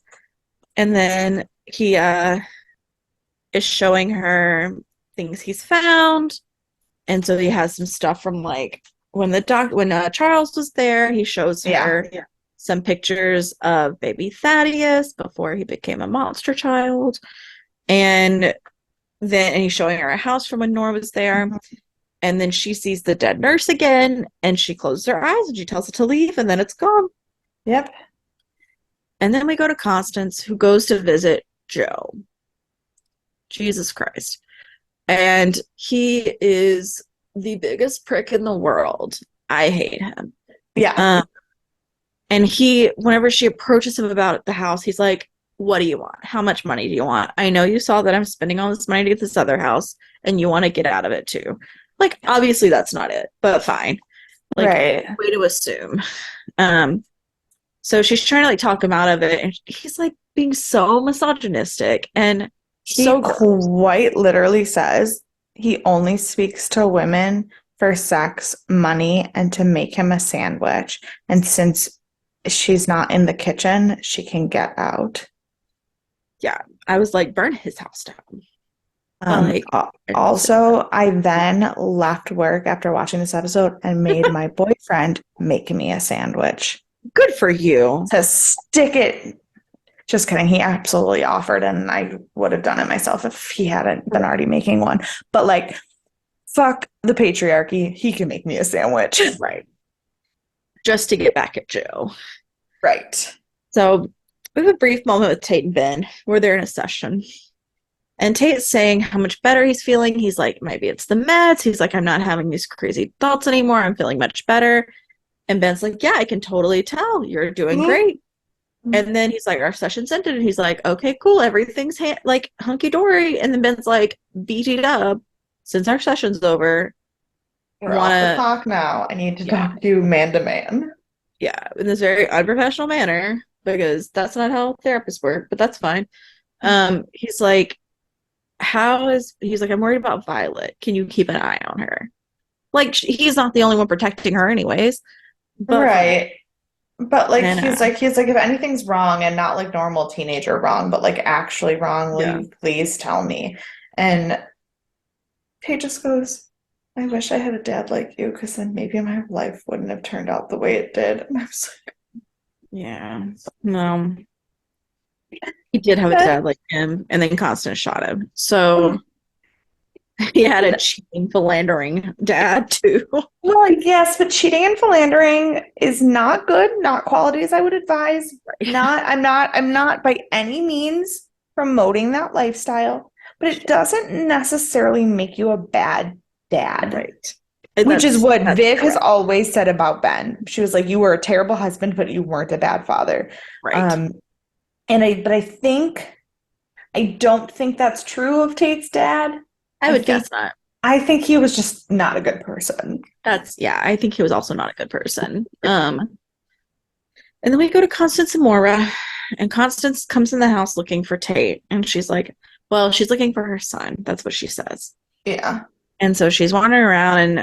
And then he is showing her things he's found. And so he has some stuff from like when Charles was there, he shows Yeah. her some pictures of baby Thaddeus before he became a monster child. And and he's showing her a house from when Nora was there. Mhm. And then she sees the dead nurse again and she closes her eyes and she tells it to leave and then it's gone. Yep. And then we go to Constance, who goes to visit Joe. Jesus Christ. And he is the biggest prick in the world. I hate him. Yeah. Um, and whenever she approaches him about the house, he's like, "What do you want? How much money do you want? I know you saw that I'm spending all this money to get this other house, and you want to get out of it too." Like, obviously, that's not it, but fine. Like, Right. way to assume. Um, so she's trying to like talk him out of it, and he's like being so misogynistic and He so gross. quite literally says he only speaks to women for sex, money, and to make him a sandwich. And since she's not in the kitchen, she can get out. Yeah, I was like, burn his house down. Um, Like, al- I didn't say that. Also, I then left work after watching this episode and made my boyfriend make me a sandwich Good for you. to stick it. Just kidding. He absolutely offered, and I would have done it myself if he hadn't been already making one. But like, fuck the patriarchy. He can make me a sandwich. Right. Just to get back at Joe. Right. So we have a brief moment with Tate and Ben where they're in a session. And Tate's saying how much better he's feeling. He's like, maybe it's the meds. He's like, I'm not having these crazy thoughts anymore. I'm feeling much better. And Ben's like, yeah, I can totally tell. You're doing great. And then he's like, our session's ended. And he's like, okay, cool. Everything's like hunky dory. And then Ben's like, BT dub, since our session's over, We're off the wanna, clock now. I need to yeah, talk to you man to man. yeah, in this very unprofessional manner, because that's not how therapists work, but that's fine. He's like, he's like, I'm worried about Violet. Can you keep an eye on her? Like, he's not the only one protecting her, anyways, but fine. Right. But like And he's like if anything's wrong and not like normal teenager wrong, but like actually wrong, will yeah, you please tell me? And Paige just goes, I wish I had a dad like you because then maybe my life wouldn't have turned out the way it did. And I was yeah, no, he did have a like, dad like him, and then Constance shot him. So He had a cheating, philandering dad too. Well, yes, but cheating and philandering is not good, not qualities I would advise. I'm not by any means promoting that lifestyle, but it doesn't necessarily make you a bad dad, Right. which is what That's Viv has correct. always said about Ben. She was like, you were a terrible husband, but you weren't a bad father. Right. Um, but I don't think that's true of Tate's dad. I I would think guess not. I think he was just not a good person. That's yeah, I think he was also not a good person. And then we go to Constance and Moira, and Constance comes in the house looking for Tate, and she's like, well, she's looking for her son. That's what she says. Yeah. And so she's wandering around,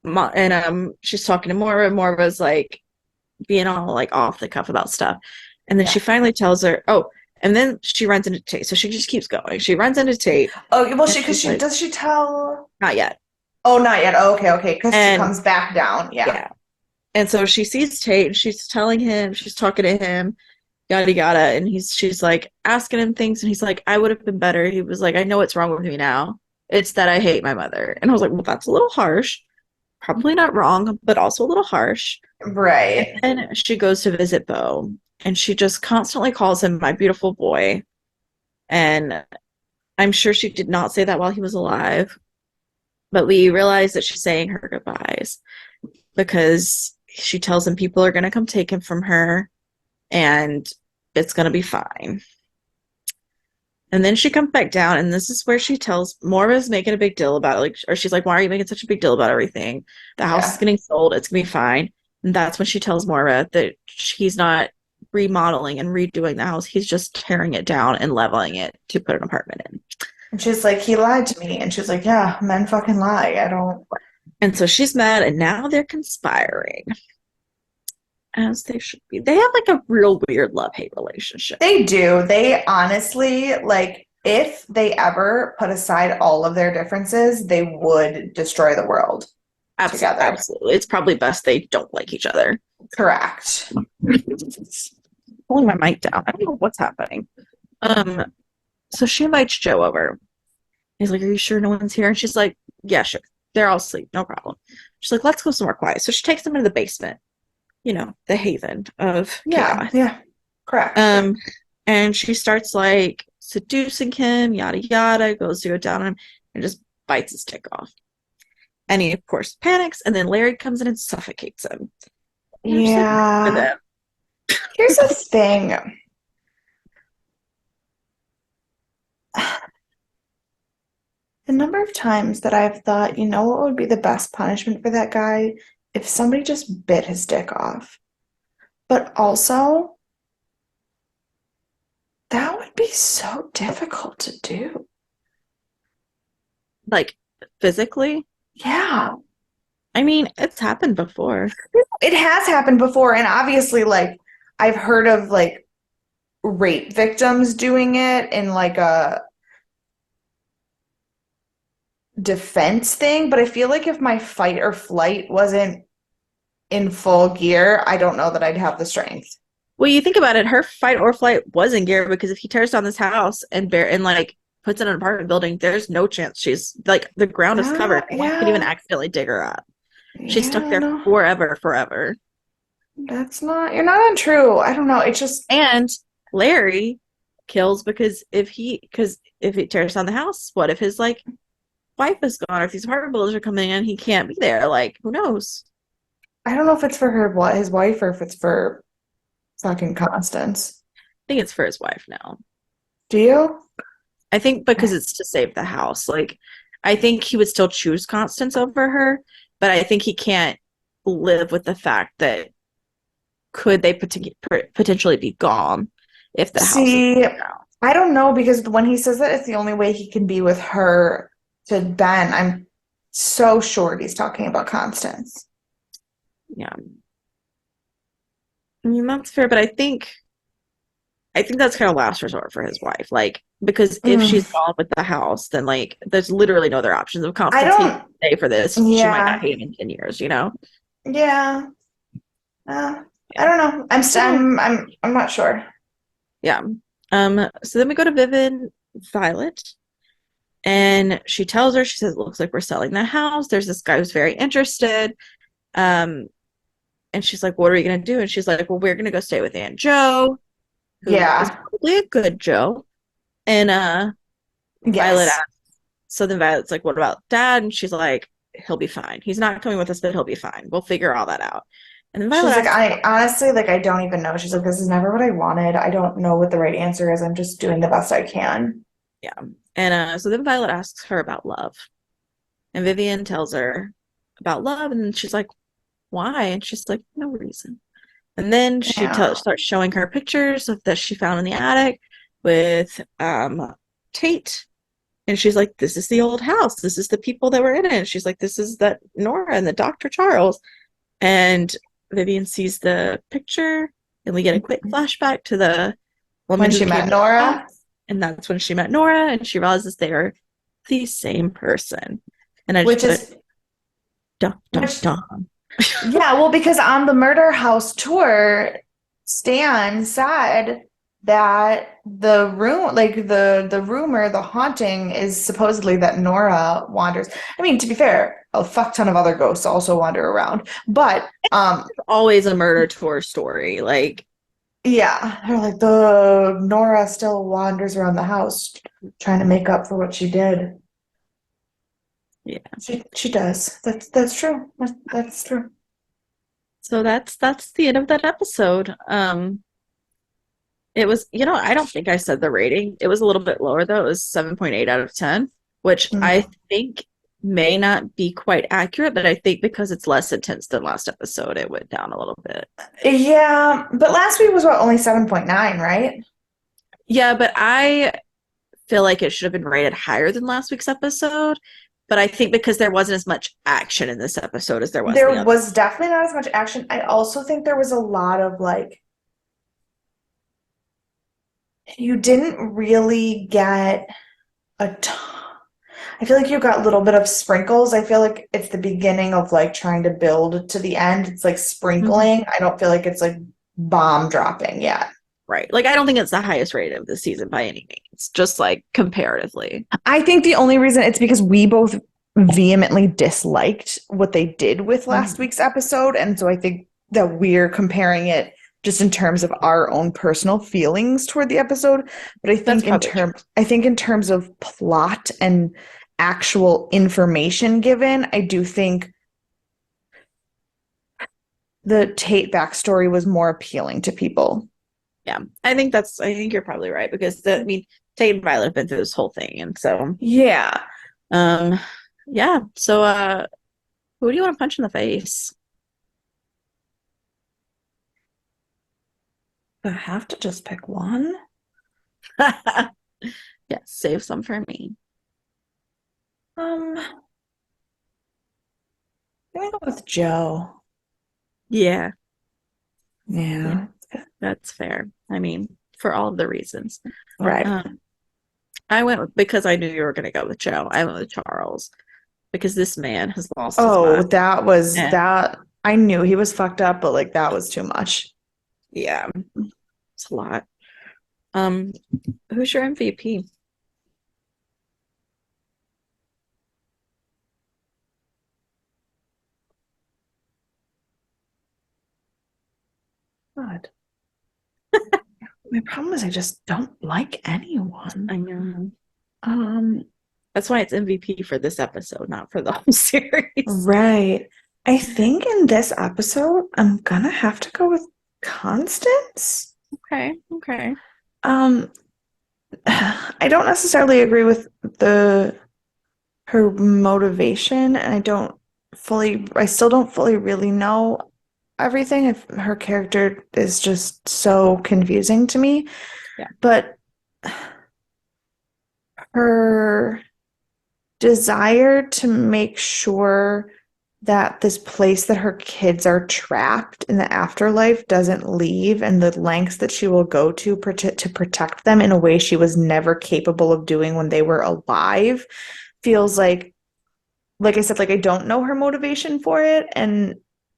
and she's talking to Moira. Moira's like being all like off the cuff about stuff, and then Yeah. she finally tells her, oh, and then she runs into Tate. So she just keeps going. She runs into Tate, Oh, well, and because she's like, does she tell? not yet. Oh, not yet. Oh, okay. Because she And comes back down. Yeah. yeah, and so she sees Tate, and she's telling him, she's talking to him, yada yada, and she's like asking him things, and he's like, I would have been better. He was like, I know what's wrong with me now. It's that I hate my mother. And I was like, well, that's a little harsh. Probably not wrong, but also a little harsh. Right. And she goes to visit Bo, and she just constantly calls him my beautiful boy. And I'm sure she did not say that while he was alive, but we realize that she's saying her goodbyes because she tells him people are going to come take him from her and it's going to be fine. And then she comes back down, and this is where she tells Moira's making a big deal about it, like, or she's like, "Why are you making such a big deal about everything? The house is Yeah. getting sold; it's gonna be fine." And that's when she tells Moira that he's not remodeling and redoing the house; he's just tearing it down and leveling it to put an apartment in. And she's like, he lied to me. And she's like, yeah, men fucking lie. I don't. And so she's mad, and now they're conspiring, as they should be. They have like a real weird love-hate relationship. They do. They honestly, like, if they ever put aside all of their differences, they would destroy the world Absolutely, together. absolutely. It's probably best they don't like each other. Correct. Pulling my mic down. I don't know what's happening. So she invites Joe over. He's like, are you sure no one's here? And she's like, yeah, sure. They're all asleep. No problem. She's like, let's go somewhere quiet. So she takes them into the basement, the haven of Yeah. chaos. Yeah. Correct. And she starts like seducing him, yada yada, goes to go down on him and just bites his dick off. And he, of course, panics, and then Larry comes in and suffocates him. And Yeah. Here's the thing. The number of times that I've thought, you know what would be the best punishment for that guy? If somebody just bit his dick off. But also, that would be so difficult to do. like physically. Yeah. I mean, it's happened before. It has happened before, and obviously, like, I've heard of like rape victims doing it in like a defense thing, but I feel like if my fight or flight wasn't in full gear, I don't know that I'd have the strength. Well, you think about it, her fight or flight was in gear because if he tears down this house and like puts in an apartment building, there's no chance she's like the ground is covered. No one could even accidentally dig her up. She's stuck there No, forever. you're not untrue. I don't know. It's just, And Larry kills because if he tears down the house, what if his like wife is gone or if these apartment buildings are coming in, he can't be there. Like, who knows? I don't know if it's for his wife, or if it's for fucking Constance. I think it's for his wife now. Do you? I think because it's to save the house. Like, I think he would still choose Constance over her, but I think he can't live with the fact that could they potentially be gone if the house See, is down. I don't know, because when he says that it's the only way he can be with her to Ben, I'm so sure he's talking about Constance. Yeah. I mean, that's fair, but I think that's kind of last resort for his wife. Like, because if Mm. she's gone with the house, then like there's literally no other options. If I Constance hates don't, to stay for this, she might not yeah, hate him in 10 years, you know? yeah. I Yeah. don't know. I'm not sure. Yeah. So then we go to Viv and Violet. And she tells her, she says, it looks like we're selling the house. There's this guy who's very interested. Um, and she's like, what are we going to do? And she's like, well, we're going to go stay with Aunt Joe, who is Yeah. probably a good Joe. And Violet Yes. asks, so then Violet's like, what about Dad? And she's like, he'll be fine. He's not coming with us, but he'll be fine. We'll figure all that out. And then Violet She's like, asks, I honestly, like, I don't even know. She's like, this is never what I wanted. I don't know what the right answer is. I'm just doing the best I can. yeah. And so then Violet asks her about love. And Vivian tells her about love. And she's like, why? And she's like, no reason. And then she Yeah. starts showing her pictures of that she found in the attic with Tate. And she's like, this is the old house. This is the people that were in it. And she's like, this is that Nora and the Dr. Charles. And Vivian sees the picture, and we get a quick flashback to the When woman who she came met to the Nora, house. And that's when she met Nora, and she realizes they are the same person. And I just which put, is, dun, dun, which, dun. yeah, well, because on the Murder House tour, Stan said that the room, like the rumor, the haunting is supposedly that Nora wanders. I mean, to be fair, a fuck ton of other ghosts also wander around, but Always a murder tour story. Like, yeah, they're like the Nora still wanders around the house trying to make up for what she did. yeah. She does. That's true. That's true. So that's the end of that episode. It was, I don't think I said the rating. It was a little bit lower though. It was 7.8 out of 10, which I Mm. think may not be quite accurate, but I think because it's less intense than last episode, it went down a little bit. Yeah, but last week was what, only 7.9, right? Yeah, but I feel like it should have been rated higher than last week's episode. But I think because there wasn't as much action in this episode as there was in the There other. was definitely not as much action. I also think there was a lot of like, you didn't really get a ton. I feel like you got a little bit of sprinkles. I feel like it's the beginning of like trying to build to the end. It's like Mhm. sprinkling. I don't feel like it's like bomb dropping yet. Right. Like I don't think it's the highest rated of the season by any means, just like comparatively. I think the only reason it's because we both vehemently disliked what they did with last Mhm. week's episode. And so I think that we're comparing it just in terms of our own personal feelings toward the episode. But That's probably true. I think in terms of plot and actual information given, I do think the Tate backstory was more appealing to people. Yeah, I think you're probably right because I mean, Tate and Violet have been through this whole thing, and so Yeah. um, yeah. So who do you want to punch in the face? I have to just pick one. Yeah, save some for me. Um, I'm gonna go with Joe. Yeah, yeah, Yeah. that's fair. I mean, for all of the reasons. Right. Um, I went because I knew you were going to go with Joe. I went with Charles because this man has lost his Oh, mind. that was And that. I knew he was fucked up, but like that was too much. yeah, it's a lot. Um, who's your MVP? God. My problem is I just don't like anyone. I know. Um, That's why it's MVP for this episode, not for the whole series. right. I think in this episode, I'm gonna have to go with Constance. Okay, okay. Um, I don't necessarily agree with the her motivation, and I still don't fully really know everything. If her character is just so confusing to me, Yeah. but her desire to make sure that this place that her kids are trapped in the afterlife doesn't leave and the lengths that she will go to protect them in a way she was never capable of doing when they were alive feels like I said, like I don't know her motivation for it, and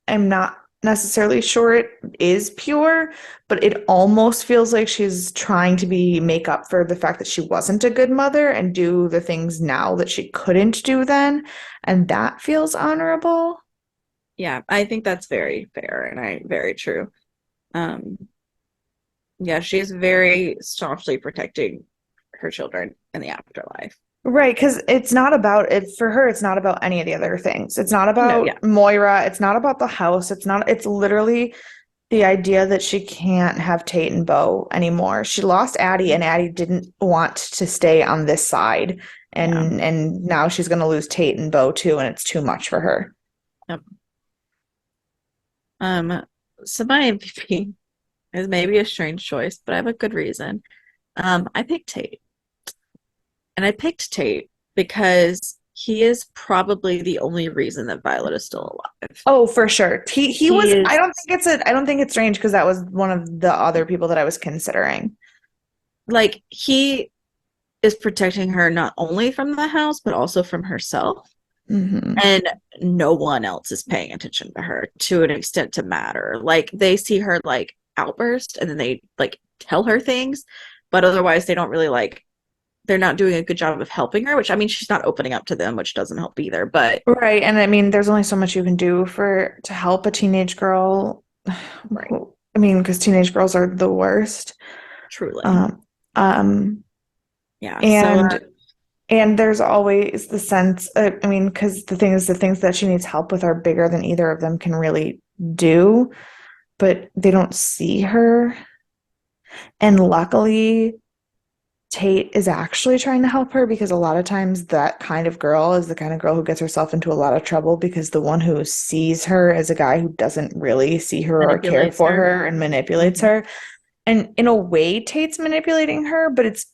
I'm not necessarily sure it is pure, but it almost feels like she's trying to make up for the fact that she wasn't a good mother and do the things now that she couldn't do then, and that feels honorable. Yeah, I think that's very fair and very true. Um, yeah, she's very staunchly protecting her children in the afterlife. Right, because it's not about it for her, it's not about any of the other things. It's not No, about yeah, Moira, it's not about the house, it's literally the idea that she can't have Tate and Bo anymore. She lost Addie and Addie didn't want to stay on this side. yeah. And now she's gonna lose Tate and Bo too, and it's too much for her. Yep. Um, so my MVP is maybe a strange choice, but I have a good reason. I picked Tate. And I picked Tate because he is probably the only reason that Violet is still alive. Oh, for sure. He He was is I don't think it's strange because that was one of the other people that I was considering. like he is protecting her not only from the house but also from herself. Hmm. And no one else is paying attention to her to an extent to matter. Like they see her like outburst and then they like tell her things, but otherwise they don't really like they're not doing a good job of helping her, which I mean she's not opening up to them, which doesn't help either, but Right, and I mean, there's only so much you can do for to help a teenage girl. right, I mean, because teenage girls are the worst. truly. Um, um, Yeah. So and And there's always the sense, I mean, because the thing is, the things that she needs help with are bigger than either of them can really do, but they don't see her. And luckily, Tate is actually trying to help her because a lot of times that kind of girl is the kind of girl who gets herself into a lot of trouble because the one who sees her as a guy who doesn't really see her or care manipulates for her. her and manipulates Mhm. her. And in a way, Tate's manipulating her, but it's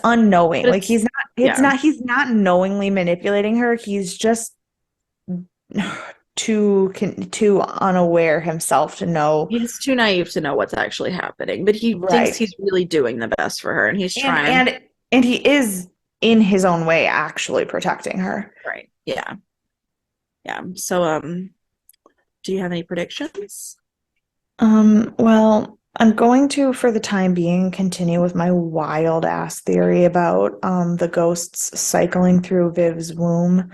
unknowing. But Like yeah, he's not knowingly manipulating her. He's just too unaware himself to know. he's too naive to know what's actually happening, but he thinks Right. he's really doing the best for her and he's And trying. and and he is in his own way actually protecting her. Right. Yeah. Yeah. So do you have any predictions? Well, I'm going to, for the time being, continue with my wild ass theory about the ghosts cycling through Viv's womb.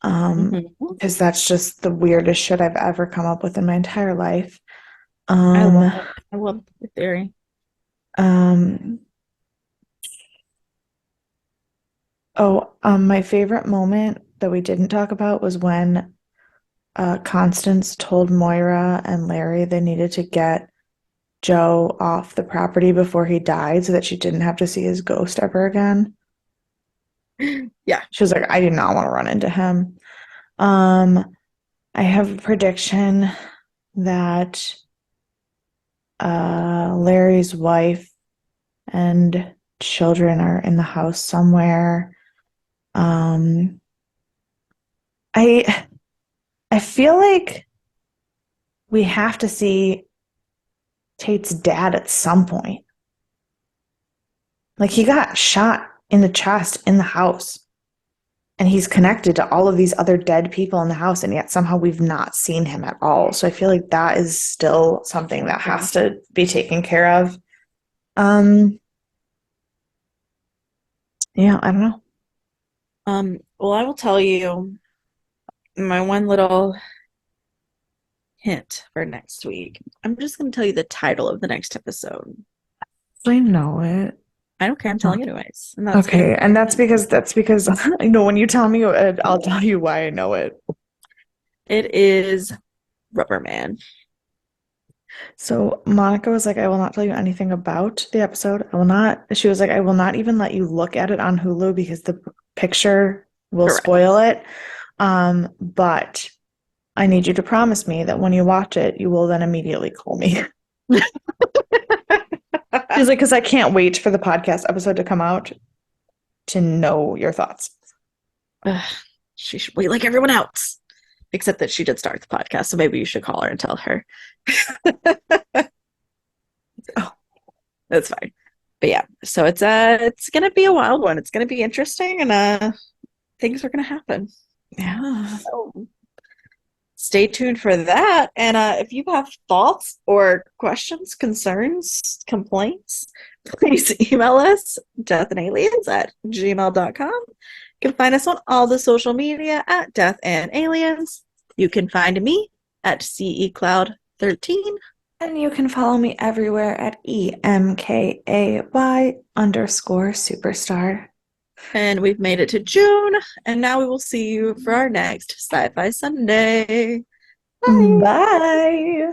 Hmm. Because that's just the weirdest shit I've ever come up with in my entire life. I love Um, it. I love the theory. um, my favorite moment that we didn't talk about was when Constance told Moira and Larry they needed to get Joe off the property before he died so that she didn't have to see his ghost ever again. Yeah. She was like, I do not want to run into him. Um, I have a prediction that Larry's wife and children are in the house somewhere. Um, I I feel like we have to see Tate's dad at some point. Like he got shot in the chest in the house, and he's connected to all of these other dead people in the house, and yet somehow we've not seen him at all. So I feel like that is still something that Yeah. has to be taken care of. Um, yeah, I don't know. Well, I will tell you my one little hint for next week. I'm just going to tell you the title of the next episode. I know it. I don't care. I'm telling you anyways. And that's going to Okay, and that's because I know when you tell me it, I'll tell you why I know it. it is Rubber Man. So Monica was like, I will not tell you anything about the episode. I will not, she was like, I will not even let you look at it on Hulu because the picture will Correct. spoil it. But I need you to promise me that when you watch it, you will then immediately call me. She's like, because I can't wait for the podcast episode to come out to know your thoughts. Ugh, she should wait like everyone else. Except that she did start the podcast, so maybe you should call her and tell her. Oh, That's fine. But yeah, so it's gonna be a wild one. It's gonna be interesting and things are gonna happen. yeah. So stay tuned for that. And if you have thoughts or questions, concerns, complaints, please email us, deathandaliens@gmail.com. You can find us on all the social media at Death and Aliens. You can find me at CECloud13. And you can follow me everywhere at EMKAY_superstar. And we've made it to June, and now we will see you for our next Sci-Fi Sunday. Bye. Bye.